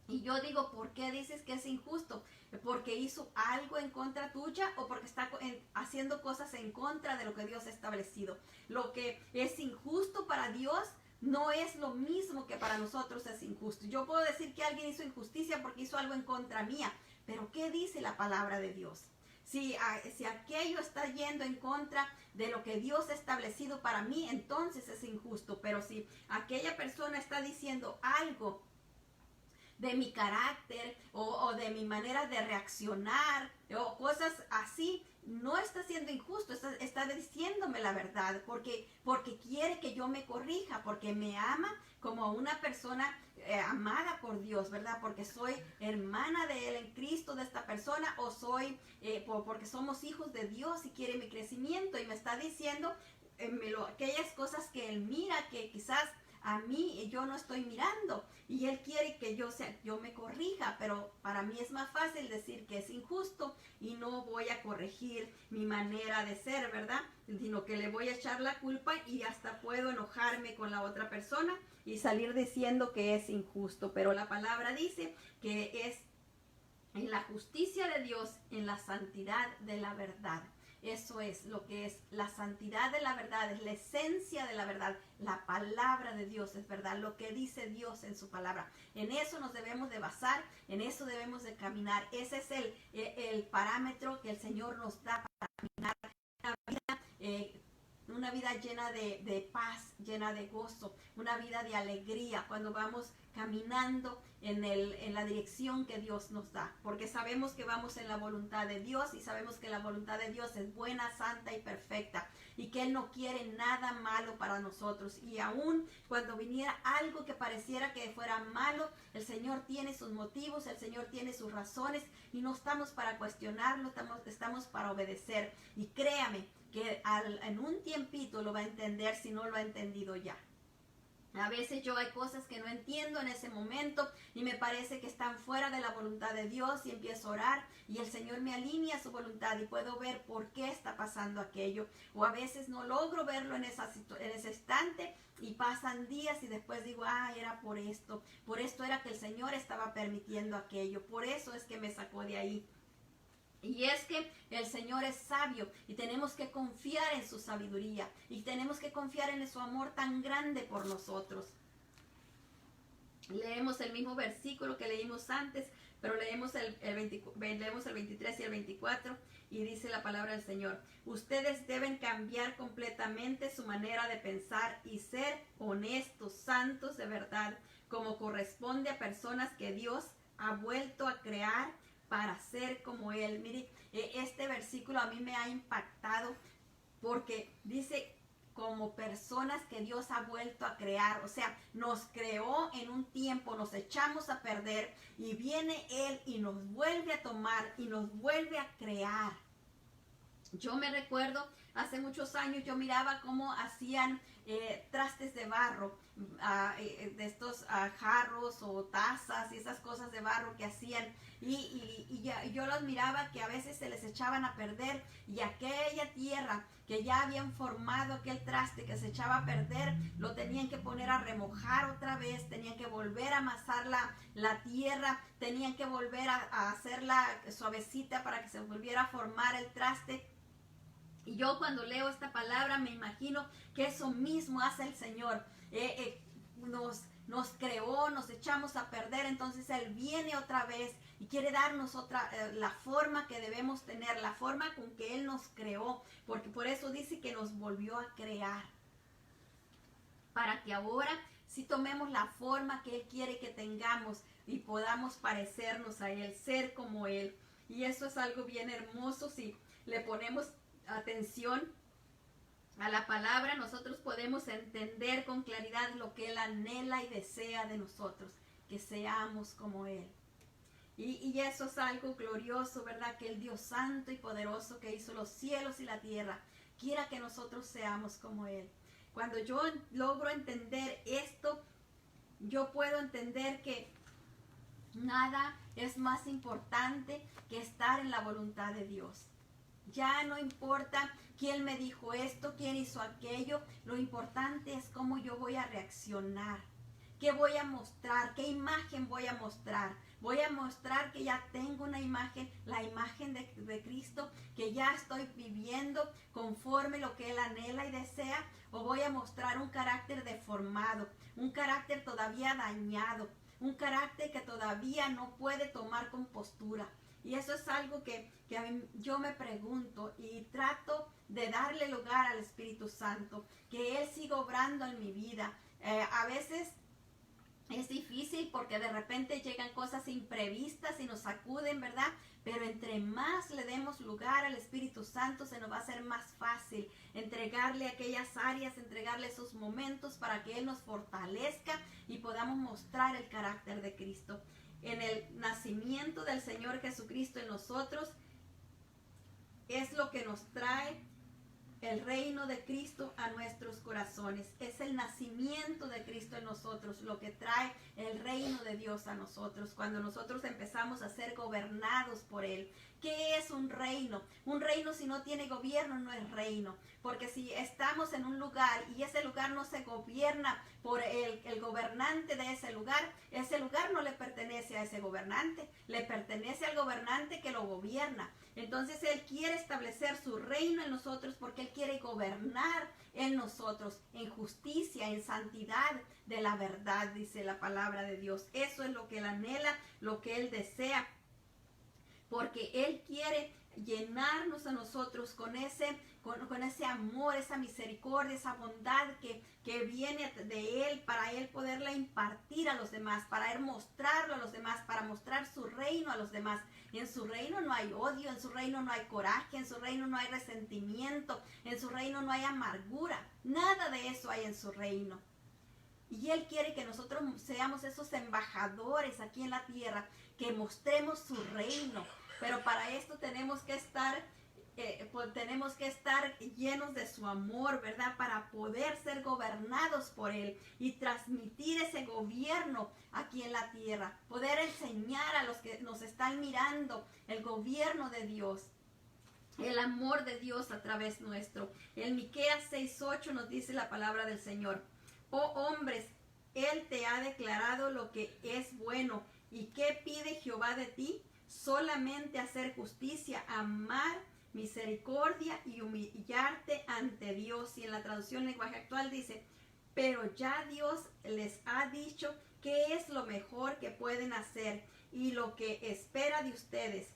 Y yo digo, ¿por qué dices que es injusto? ¿Porque hizo algo en contra tuya o porque está haciendo cosas en contra de lo que Dios ha establecido? Lo que es injusto para Dios no es lo mismo que para nosotros es injusto. Yo puedo decir que alguien hizo injusticia porque hizo algo en contra mía, pero ¿qué dice la palabra de Dios? Si aquello está yendo en contra de lo que Dios ha establecido para mí, entonces es injusto. Pero si aquella persona está diciendo algo de mi carácter o de mi manera de reaccionar o cosas así, no está siendo injusto, está diciéndome la verdad porque quiere que yo me corrija, porque me ama como una persona amada por Dios, ¿verdad? Porque soy hermana de Él en Cristo, de esta persona, o soy porque somos hijos de Dios y quiere mi crecimiento y me está diciendo aquellas cosas que Él mira que quizás a mí yo no estoy mirando y Él quiere que yo me corrija, pero para mí es más fácil decir que es injusto y no voy a corregir mi manera de ser, ¿verdad? Sino que le voy a echar la culpa y hasta puedo enojarme con la otra persona y salir diciendo que es injusto, pero la palabra dice que es en la justicia de Dios, en la santidad de la verdad. Eso es lo que es la santidad de la verdad, es la esencia de la verdad. La palabra de Dios es verdad, lo que dice Dios en su palabra. En eso nos debemos de basar, en eso debemos de caminar. Ese es el parámetro que el Señor nos da para caminar una vida llena de paz, llena de gozo, una vida de alegría cuando vamos caminando en la dirección que Dios nos da, porque sabemos que vamos en la voluntad de Dios y sabemos que la voluntad de Dios es buena, santa y perfecta y que Él no quiere nada malo para nosotros. Y aún cuando viniera algo que pareciera que fuera malo, el Señor tiene sus motivos, el Señor tiene sus razones y no estamos para cuestionarlo, estamos para obedecer. Y créame que en un tiempito lo va a entender si no lo ha entendido ya. A veces yo hay cosas que no entiendo en ese momento y me parece que están fuera de la voluntad de Dios y empiezo a orar y el Señor me alinea a su voluntad y puedo ver por qué está pasando aquello. O a veces no logro verlo en ese instante y pasan días y después digo, era por esto era que el Señor estaba permitiendo aquello, por eso es que me sacó de ahí. Y es que el Señor es sabio y tenemos que confiar en su sabiduría y tenemos que confiar en su amor tan grande por nosotros. Leemos el mismo versículo que leímos antes, pero leemos el 23 y el 24 y dice la palabra del Señor: ustedes deben cambiar completamente su manera de pensar y ser honestos, santos de verdad, como corresponde a personas que Dios ha vuelto a crear para ser como Él. Mire, este versículo a mí me ha impactado porque dice como personas que Dios ha vuelto a crear. O sea, nos creó en un tiempo, nos echamos a perder y viene Él y nos vuelve a tomar y nos vuelve a crear. Yo me recuerdo, hace muchos años yo miraba cómo hacían trastes de barro, de estos jarros o tazas y esas cosas de barro que hacían y yo los miraba que a veces se les echaban a perder y aquella tierra que ya habían formado aquel traste que se echaba a perder, lo tenían que poner a remojar otra vez, tenían que volver a amasar la tierra, tenían que volver a hacerla suavecita para que se volviera a formar el traste. Y yo cuando leo esta palabra me imagino que eso mismo hace el Señor. Nos creó, nos echamos a perder, entonces Él viene otra vez y quiere darnos la forma que debemos tener, la forma con que Él nos creó, porque por eso dice que nos volvió a crear. Para que ahora sí tomemos la forma que Él quiere que tengamos y podamos parecernos a Él, ser como Él. Y eso es algo bien hermoso. Si le ponemos atención a la palabra, nosotros podemos entender con claridad lo que Él anhela y desea de nosotros, que seamos como Él. Y eso es algo glorioso, ¿verdad? Que el Dios santo y poderoso que hizo los cielos y la tierra quiera que nosotros seamos como Él. Cuando yo logro entender esto, yo puedo entender que nada es más importante que estar en la voluntad de Dios. Ya no importa quién me dijo esto, quién hizo aquello, lo importante es cómo yo voy a reaccionar, qué voy a mostrar, qué imagen voy a mostrar. Voy a mostrar que ya tengo una imagen, la imagen de Cristo, que ya estoy viviendo conforme lo que Él anhela y desea, o voy a mostrar un carácter deformado, un carácter todavía dañado, un carácter que todavía no puede tomar compostura. Y eso es algo que yo me pregunto y trato de darle lugar al Espíritu Santo, que Él siga obrando en mi vida. A veces es difícil porque de repente llegan cosas imprevistas y nos sacuden, ¿verdad? Pero entre más le demos lugar al Espíritu Santo, se nos va a hacer más fácil entregarle aquellas áreas, entregarle esos momentos para que Él nos fortalezca y podamos mostrar el carácter de Cristo. En el nacimiento del Señor Jesucristo en nosotros es lo que nos trae el reino de Cristo a nuestros corazones. Es el nacimiento de Cristo en nosotros lo que trae el reino de Dios a nosotros. Cuando nosotros empezamos a ser gobernados por Él. ¿Qué es un reino? Un reino si no tiene gobierno no es reino. Porque si estamos en un lugar y ese lugar no se gobierna por el gobernante de ese lugar no le pertenece a ese gobernante. Le pertenece al gobernante que lo gobierna. Entonces Él quiere establecer su reino en nosotros porque Él quiere gobernar en nosotros en justicia, en santidad de la verdad, dice la palabra de Dios. Eso es lo que Él anhela, lo que Él desea, porque Él quiere llenarnos a nosotros con ese amor, esa misericordia, esa bondad que viene de Él, para Él poderla impartir a los demás, para Él mostrarlo a los demás, para mostrar su reino a los demás. Y en su reino no hay odio, en su reino no hay coraje, en su reino no hay resentimiento, en su reino no hay amargura, nada de eso hay en su reino. Y Él quiere que nosotros seamos esos embajadores aquí en la tierra, que mostremos su reino. Pero para esto tenemos que estar tenemos que estar llenos de su amor, ¿verdad? Para poder ser gobernados por Él y transmitir ese gobierno aquí en la tierra. Poder enseñar a los que nos están mirando el gobierno de Dios, el amor de Dios a través nuestro. En Miqueas 6:8 nos dice la palabra del Señor: oh hombres, Él te ha declarado lo que es bueno. ¿Y qué pide Jehová de ti? Solamente hacer justicia, amar misericordia y humillarte ante Dios. Y en la traducción lenguaje actual dice: pero ya Dios les ha dicho qué es lo mejor que pueden hacer y lo que espera de ustedes.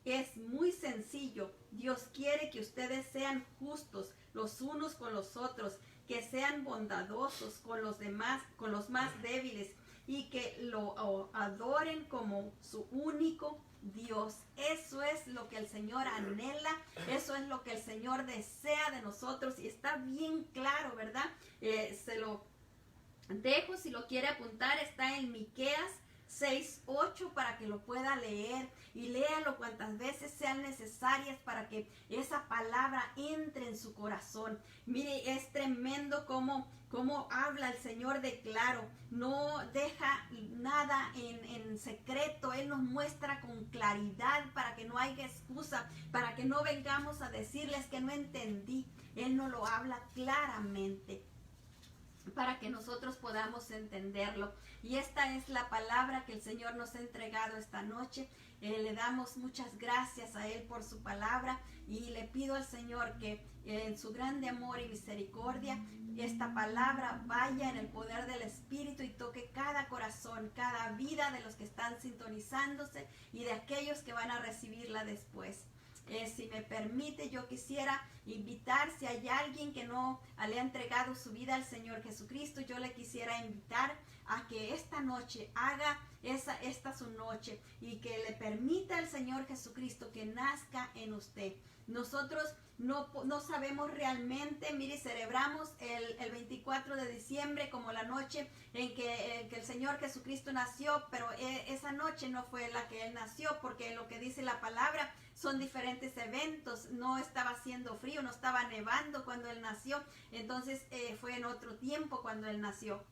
Es muy sencillo. Dios quiere que ustedes sean justos los unos con los otros, que sean bondadosos con los demás, con los más débiles, y que lo adoren como su único Dios. Eso es lo que el Señor anhela, eso es lo que el Señor desea de nosotros, y está bien claro, ¿verdad? Se lo dejo, si lo quiere apuntar, está en Miqueas 6:8 para que lo pueda leer, y léalo cuantas veces sean necesarias para que esa palabra entre en su corazón. Mire, es tremendo cómo habla el Señor de claro, no deja nada en secreto. Él nos muestra con claridad para que no haya excusa, para que no vengamos a decirles que no entendí. Él nos lo habla claramente para que nosotros podamos entenderlo. Y esta es la palabra que el Señor nos ha entregado esta noche. Le damos muchas gracias a Él por su palabra, y le pido al Señor que en su grande amor y misericordia esta palabra vaya en el poder del Espíritu y toque cada corazón, cada vida de los que están sintonizándose y de aquellos que van a recibirla después. Si me permite, yo quisiera invitar, si hay alguien que no le ha entregado su vida al Señor Jesucristo, yo le quisiera invitar a que esta noche haga esta su noche, y que le permita al Señor Jesucristo que nazca en usted. Nosotros no sabemos realmente, mire, celebramos el 24 de diciembre como la noche en que el Señor Jesucristo nació, pero esa noche no fue la que Él nació, porque lo que dice la palabra son diferentes eventos. No estaba haciendo frío, no estaba nevando cuando Él nació, entonces fue en otro tiempo cuando Él nació.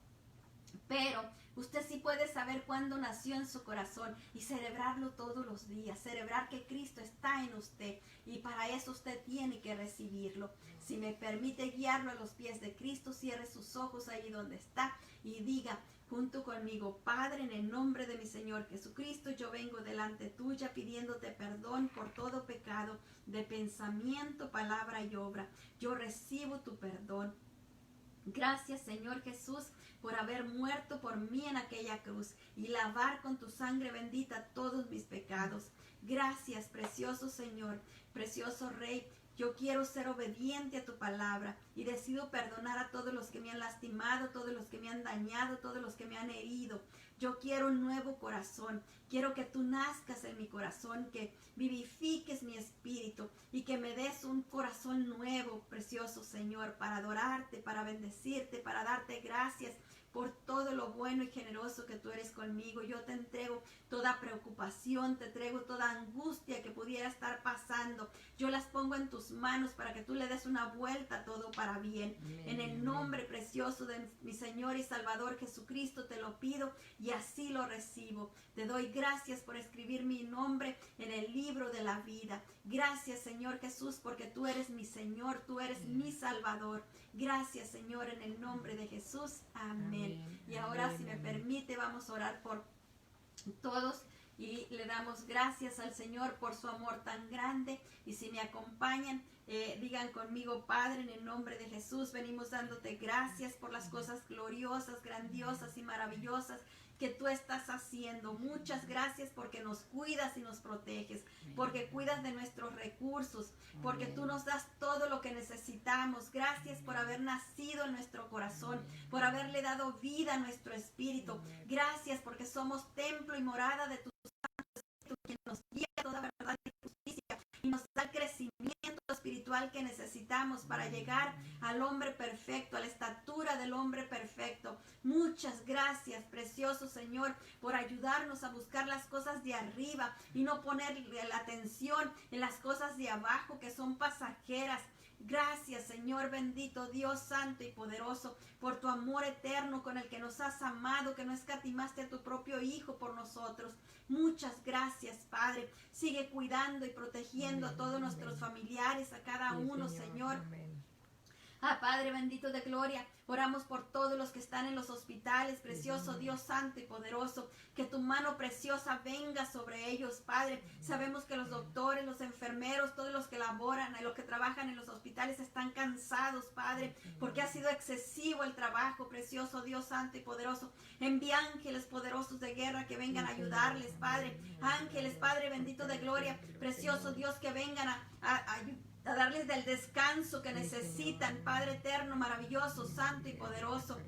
Pero usted sí puede saber cuándo nació en su corazón y celebrarlo todos los días, celebrar que Cristo está en usted, y para eso usted tiene que recibirlo. Si me permite guiarlo a los pies de Cristo, cierre sus ojos ahí donde está y diga junto conmigo: Padre, en el nombre de mi Señor Jesucristo, yo vengo delante tuya pidiéndote perdón por todo pecado de pensamiento, palabra y obra. Yo recibo tu perdón. Gracias, Señor Jesús, por haber muerto por mí en aquella cruz y lavar con tu sangre bendita todos mis pecados. Gracias, precioso Señor, precioso Rey. Yo quiero ser obediente a tu palabra y decido perdonar a todos los que me han lastimado, todos los que me han dañado, todos los que me han herido. Yo quiero un nuevo corazón. Quiero que tú nazcas en mi corazón, que vivifiques mi espíritu y que me des un corazón nuevo, precioso Señor, para adorarte, para bendecirte, para darte gracias por todo lo bueno y generoso que tú eres conmigo. Yo te entrego toda preocupación, te entrego toda angustia que pudiera estar pasando. Yo las pongo en tus manos para que tú le des una vuelta a todo para bien. Amén. En el nombre precioso de mi Señor y Salvador Jesucristo te lo pido, y así lo recibo. Te doy gracias por escribir mi nombre en el libro de la vida. Gracias, Señor Jesús, porque tú eres mi Señor, tú eres mi Salvador. Gracias, Señor, en el nombre de Jesús. Amén. Y ahora, si me permite, vamos a orar por todos y le damos gracias al Señor por su amor tan grande. Y si me acompañan, digan conmigo: Padre, en el nombre de Jesús, venimos dándote gracias por las cosas gloriosas, grandiosas y maravillosas que tú estás haciendo. Muchas gracias porque nos cuidas y nos proteges, porque cuidas de nuestros recursos, porque tú nos das todo lo que necesitamos. Gracias por haber nacido en nuestro corazón, por haberle dado vida a nuestro espíritu. Gracias porque somos templo y morada de tu Santo Espíritu, quien nos guía a toda verdad y justicia y nos da crecimiento espiritual espiritual que necesitamos para llegar al hombre perfecto, a la estatura del hombre perfecto. Muchas gracias, precioso Señor, por ayudarnos a buscar las cosas de arriba y no poner la atención en las cosas de abajo que son pasajeras. Gracias, Señor bendito, Dios santo y poderoso, por tu amor eterno con el que nos has amado, que no escatimaste a tu propio Hijo por nosotros. Muchas gracias, Padre. Sigue cuidando y protegiendo a todos nuestros familiares, a cada uno, Señor. Padre bendito de gloria, oramos por todos los que están en los hospitales, precioso Dios santo y poderoso, que tu mano preciosa venga sobre ellos, Padre. Sabemos que los doctores, los enfermeros, todos los que laboran, los que trabajan en los hospitales están cansados, Padre, porque ha sido excesivo el trabajo, precioso Dios santo y poderoso. Envía ángeles poderosos de guerra que vengan a ayudarles, Padre. Ángeles, Padre bendito de gloria, precioso Dios, que vengan a darles del descanso que necesitan, Padre eterno, maravilloso, santo y poderoso.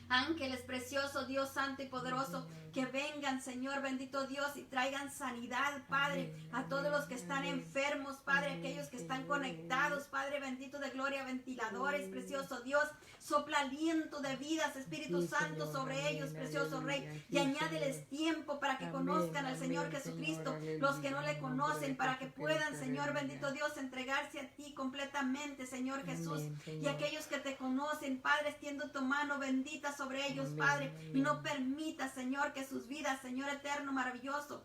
Ángeles preciosos, Dios santo y poderoso, que vengan, Señor bendito Dios, y traigan sanidad, Padre, a todos los que están enfermos, Padre, aquellos que están conectados, Padre bendito de gloria, ventiladores, precioso Dios. Sopla aliento de vidas, Espíritu Santo, sobre ellos, precioso Rey, y añádeles tiempo para que conozcan al Señor Jesucristo, los que no le conocen, para que puedan, Señor bendito Dios, entregarse a ti completamente, Señor Jesús. Y aquellos que te conocen, Padre, extiendo tu mano bendita sobre ellos, Padre, y no permita, Señor, que sus vidas, Señor eterno, maravilloso,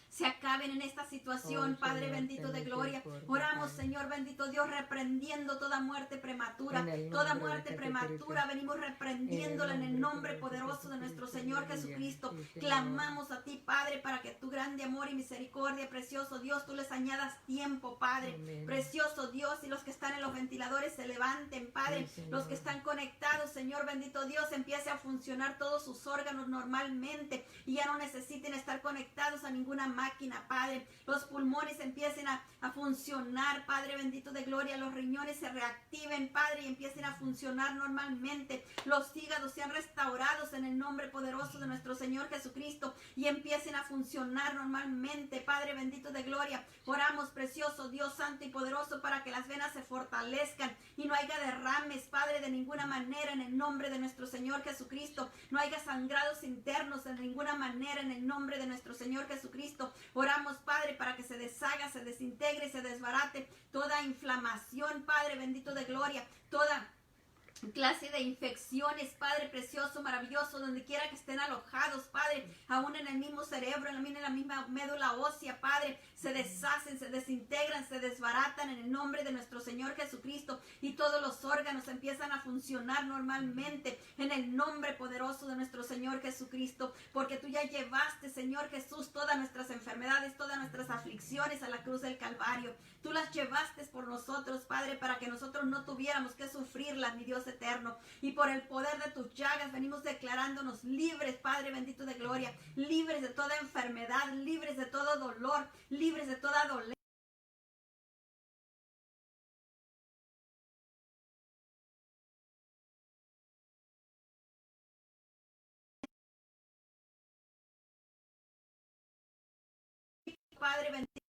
se acaben en esta situación, Padre Señor, bendito de gloria. Oramos, Señor bendito Dios, reprendiendo toda muerte prematura, venimos reprendiéndola en el nombre poderoso de nuestro Señor Jesucristo. Clamamos a ti, Padre, para que tu grande amor y misericordia, precioso Dios, tú les añadas tiempo, Padre. Amén. Precioso Dios, y los que están en los ventiladores se levanten, Padre. Los que están conectados, Señor bendito Dios, empiece a funcionar todos sus órganos normalmente y ya no necesiten estar conectados a ninguna máquina, Padre. Los pulmones empiecen a funcionar, Padre bendito de gloria. Los riñones se reactiven, Padre, y empiecen a funcionar normalmente. Los hígados sean restaurados en el nombre poderoso de nuestro Señor Jesucristo y empiecen a funcionar normalmente, Padre bendito de gloria. Oramos, precioso Dios santo y poderoso, para que las venas se fortalezcan y no haya derrames, Padre, de ninguna manera, en el nombre de nuestro Señor Jesucristo. No haya sangrados internos de ninguna manera, en el nombre de nuestro Señor Jesucristo. Oramos, Padre, para que se deshaga, se desintegre y se desbarate toda inflamación, Padre bendito de gloria, toda clase de infecciones, Padre precioso, maravilloso, donde quiera que estén alojados, Padre, aún en el mismo cerebro, en la misma médula ósea, Padre, se deshacen, se desintegran, se desbaratan en el nombre de nuestro Señor Jesucristo, y todos los órganos empiezan a funcionar normalmente en el nombre poderoso de nuestro Señor Jesucristo, porque tú ya llevaste, Señor Jesús, todas nuestras enfermedades, todas nuestras aflicciones a la cruz del Calvario. Tú las llevaste por nosotros, Padre, para que nosotros no tuviéramos que sufrirlas, mi Dios eterno. Y por el poder de tus llagas venimos declarándonos libres, Padre bendito de gloria, libres de toda enfermedad, libres de todo dolor, libres de toda dolencia. Padre bendito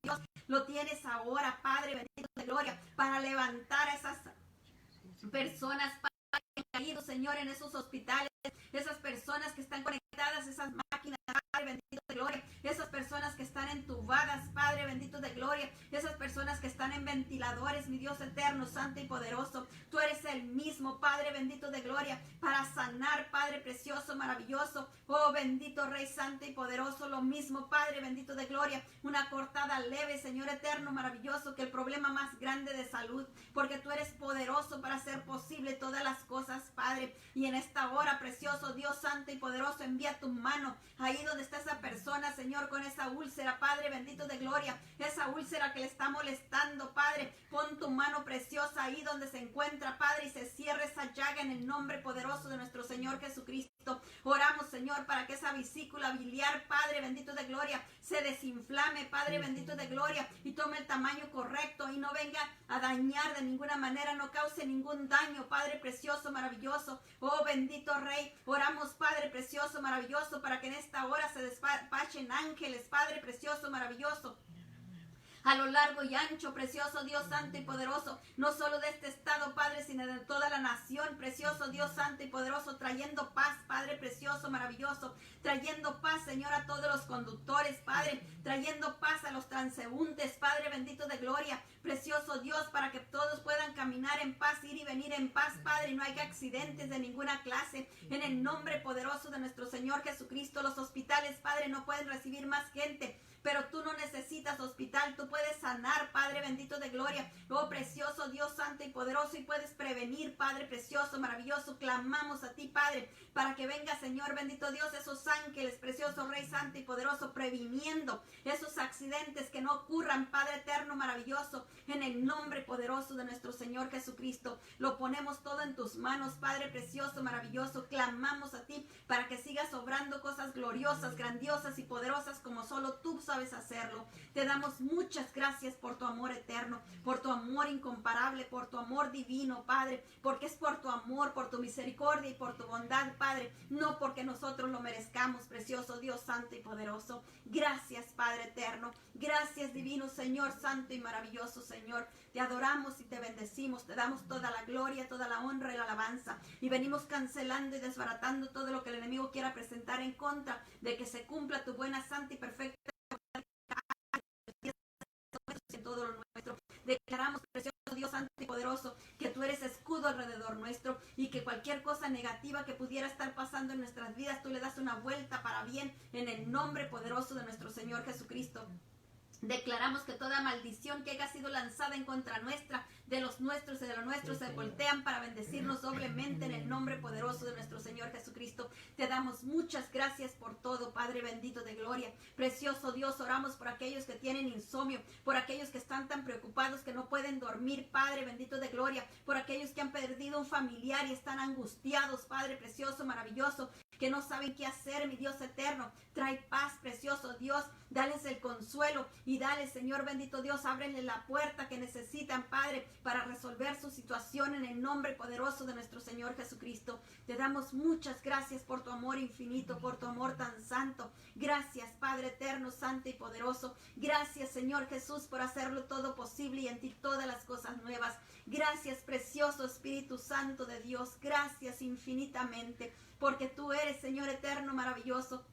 Dios, lo tienes ahora, Padre bendito de gloria, para levantar a esas personas, Padre, que han caído, Señor, en esos hospitales, esas personas que están conectadas, esas máquinas, Padre bendito de gloria, esas personas que están entubadas, Padre bendito de gloria, esas personas que están en ventiladores, mi Dios eterno, santo y poderoso. Tú eres el mismo, Padre bendito de gloria, para sanar, Padre precioso, maravilloso. Oh bendito Rey santo y poderoso, lo mismo, Padre bendito de gloria, una cortada leve, Señor eterno, maravilloso, que el problema más grande de salud, porque tú eres poderoso para hacer posible todas las cosas, Padre. Y en esta hora, precioso Dios santo y poderoso, envía tu mano ahí donde está esa persona, Señor, con esa úlcera, Padre bendito de gloria, esa úlcera que le está molestando, Padre, Padre, pon tu mano preciosa ahí donde se encuentra, Padre, y se cierre esa llaga en el nombre poderoso de nuestro Señor Jesucristo. Oramos, Señor, para que esa vesícula biliar, Padre bendito de gloria, se desinflame, Padre bendito de gloria, y tome el tamaño correcto y no venga a dañar de ninguna manera, no cause ningún daño, Padre precioso, maravilloso. Oh bendito Rey, oramos, Padre precioso, maravilloso, para que en esta hora se despachen ángeles, Padre precioso, maravilloso, a lo largo y ancho, precioso Dios santo y poderoso, no solo de este estado, Padre, sino de toda la nación, precioso Dios santo y poderoso, trayendo paz, Padre precioso, maravilloso, trayendo paz, Señor, a todos los conductores, Padre, trayendo paz a los transeúntes, Padre bendito de gloria, precioso Dios, para que todos puedan caminar en paz, ir y venir en paz, Padre, y no haya accidentes de ninguna clase, en el nombre poderoso de nuestro Señor Jesucristo. Los hospitales, Padre, no pueden recibir más gente, pero tú no necesitas hospital, tú puedes sanar, Padre bendito de gloria, oh precioso Dios santo y poderoso, y puedes prevenir, Padre precioso, maravilloso. Clamamos a ti, Padre, para que venga, Señor bendito Dios, esos ángeles, precioso Rey santo y poderoso, previniendo esos accidentes que no ocurran, Padre eterno, maravilloso, en el nombre poderoso de nuestro Señor Jesucristo. Lo ponemos todo en tus manos, Padre precioso, maravilloso. Clamamos a ti para que sigas obrando cosas gloriosas, grandiosas y poderosas como solo tú sabes hacerlo. Te damos muchas gracias por tu amor eterno, por tu amor incomparable, por tu amor divino, Padre, porque es por tu amor, por tu misericordia y por tu bondad, Padre, no porque nosotros lo merezcamos, precioso Dios santo y poderoso. Gracias, Padre eterno. Gracias, divino Señor, santo y maravilloso Señor. Te adoramos y te bendecimos, te damos toda la gloria, toda la honra y la alabanza, y venimos cancelando y desbaratando todo lo que el enemigo quiera presentar en contra de que se cumpla tu buena, santa y perfecta en todo lo nuestro. Declaramos, precioso Dios santo y poderoso, que tú eres escudo alrededor nuestro, y que cualquier cosa negativa que pudiera estar pasando en nuestras vidas, tú le das una vuelta para bien, en el nombre poderoso de nuestro Señor Jesucristo. Declaramos que toda maldición que haya sido lanzada en contra nuestra, de los nuestros y de los nuestros, se voltean para bendecirnos doblemente en el nombre poderoso de nuestro Señor Jesucristo. Te damos muchas gracias por todo, Padre bendito de gloria. Precioso Dios, oramos por aquellos que tienen insomnio, por aquellos que están tan preocupados que no pueden dormir, Padre bendito de gloria, por aquellos que han perdido un familiar y están angustiados, Padre precioso, maravilloso, que no saben qué hacer, mi Dios eterno. Trae paz, precioso Dios, dales el consuelo y dale, Señor bendito Dios, ábrenle la puerta que necesitan, Padre, para resolver su situación en el nombre poderoso de nuestro Señor Jesucristo. Te damos muchas gracias por tu amor infinito, por tu amor tan santo. Gracias, Padre eterno, santo y poderoso. Gracias, Señor Jesús, por hacerlo todo posible y en ti todas las cosas nuevas. Gracias, precioso Espíritu Santo de Dios. Gracias infinitamente, porque tú eres, Señor eterno, maravilloso,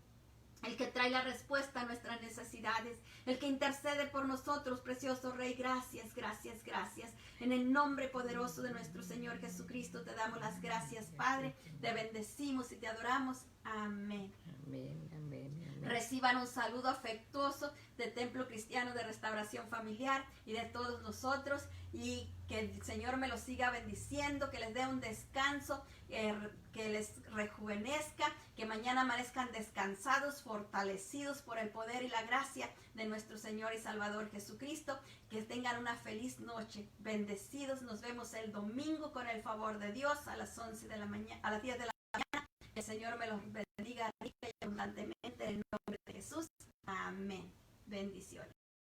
el que trae la respuesta a nuestras necesidades, el que intercede por nosotros, precioso Rey. Gracias, gracias, gracias. En el nombre poderoso de nuestro Señor Jesucristo te damos las gracias, Padre. Te bendecimos y te adoramos. Amén. Amén, amén, amén. Reciban un saludo afectuoso del Templo Cristiano de Restauración Familiar y de todos nosotros, y que el Señor me los siga bendiciendo, que les dé un descanso, que les rejuvenezca, que mañana amanezcan descansados, fortalecidos por el poder y la gracia de nuestro Señor y Salvador Jesucristo. Que tengan una feliz noche, bendecidos. Nos vemos el domingo con el favor de Dios a las 11 de la mañana, a las 10 de la mañana. El Señor me los bendiga rica y abundantemente en el nombre de Jesús. Amén. Bendiciones.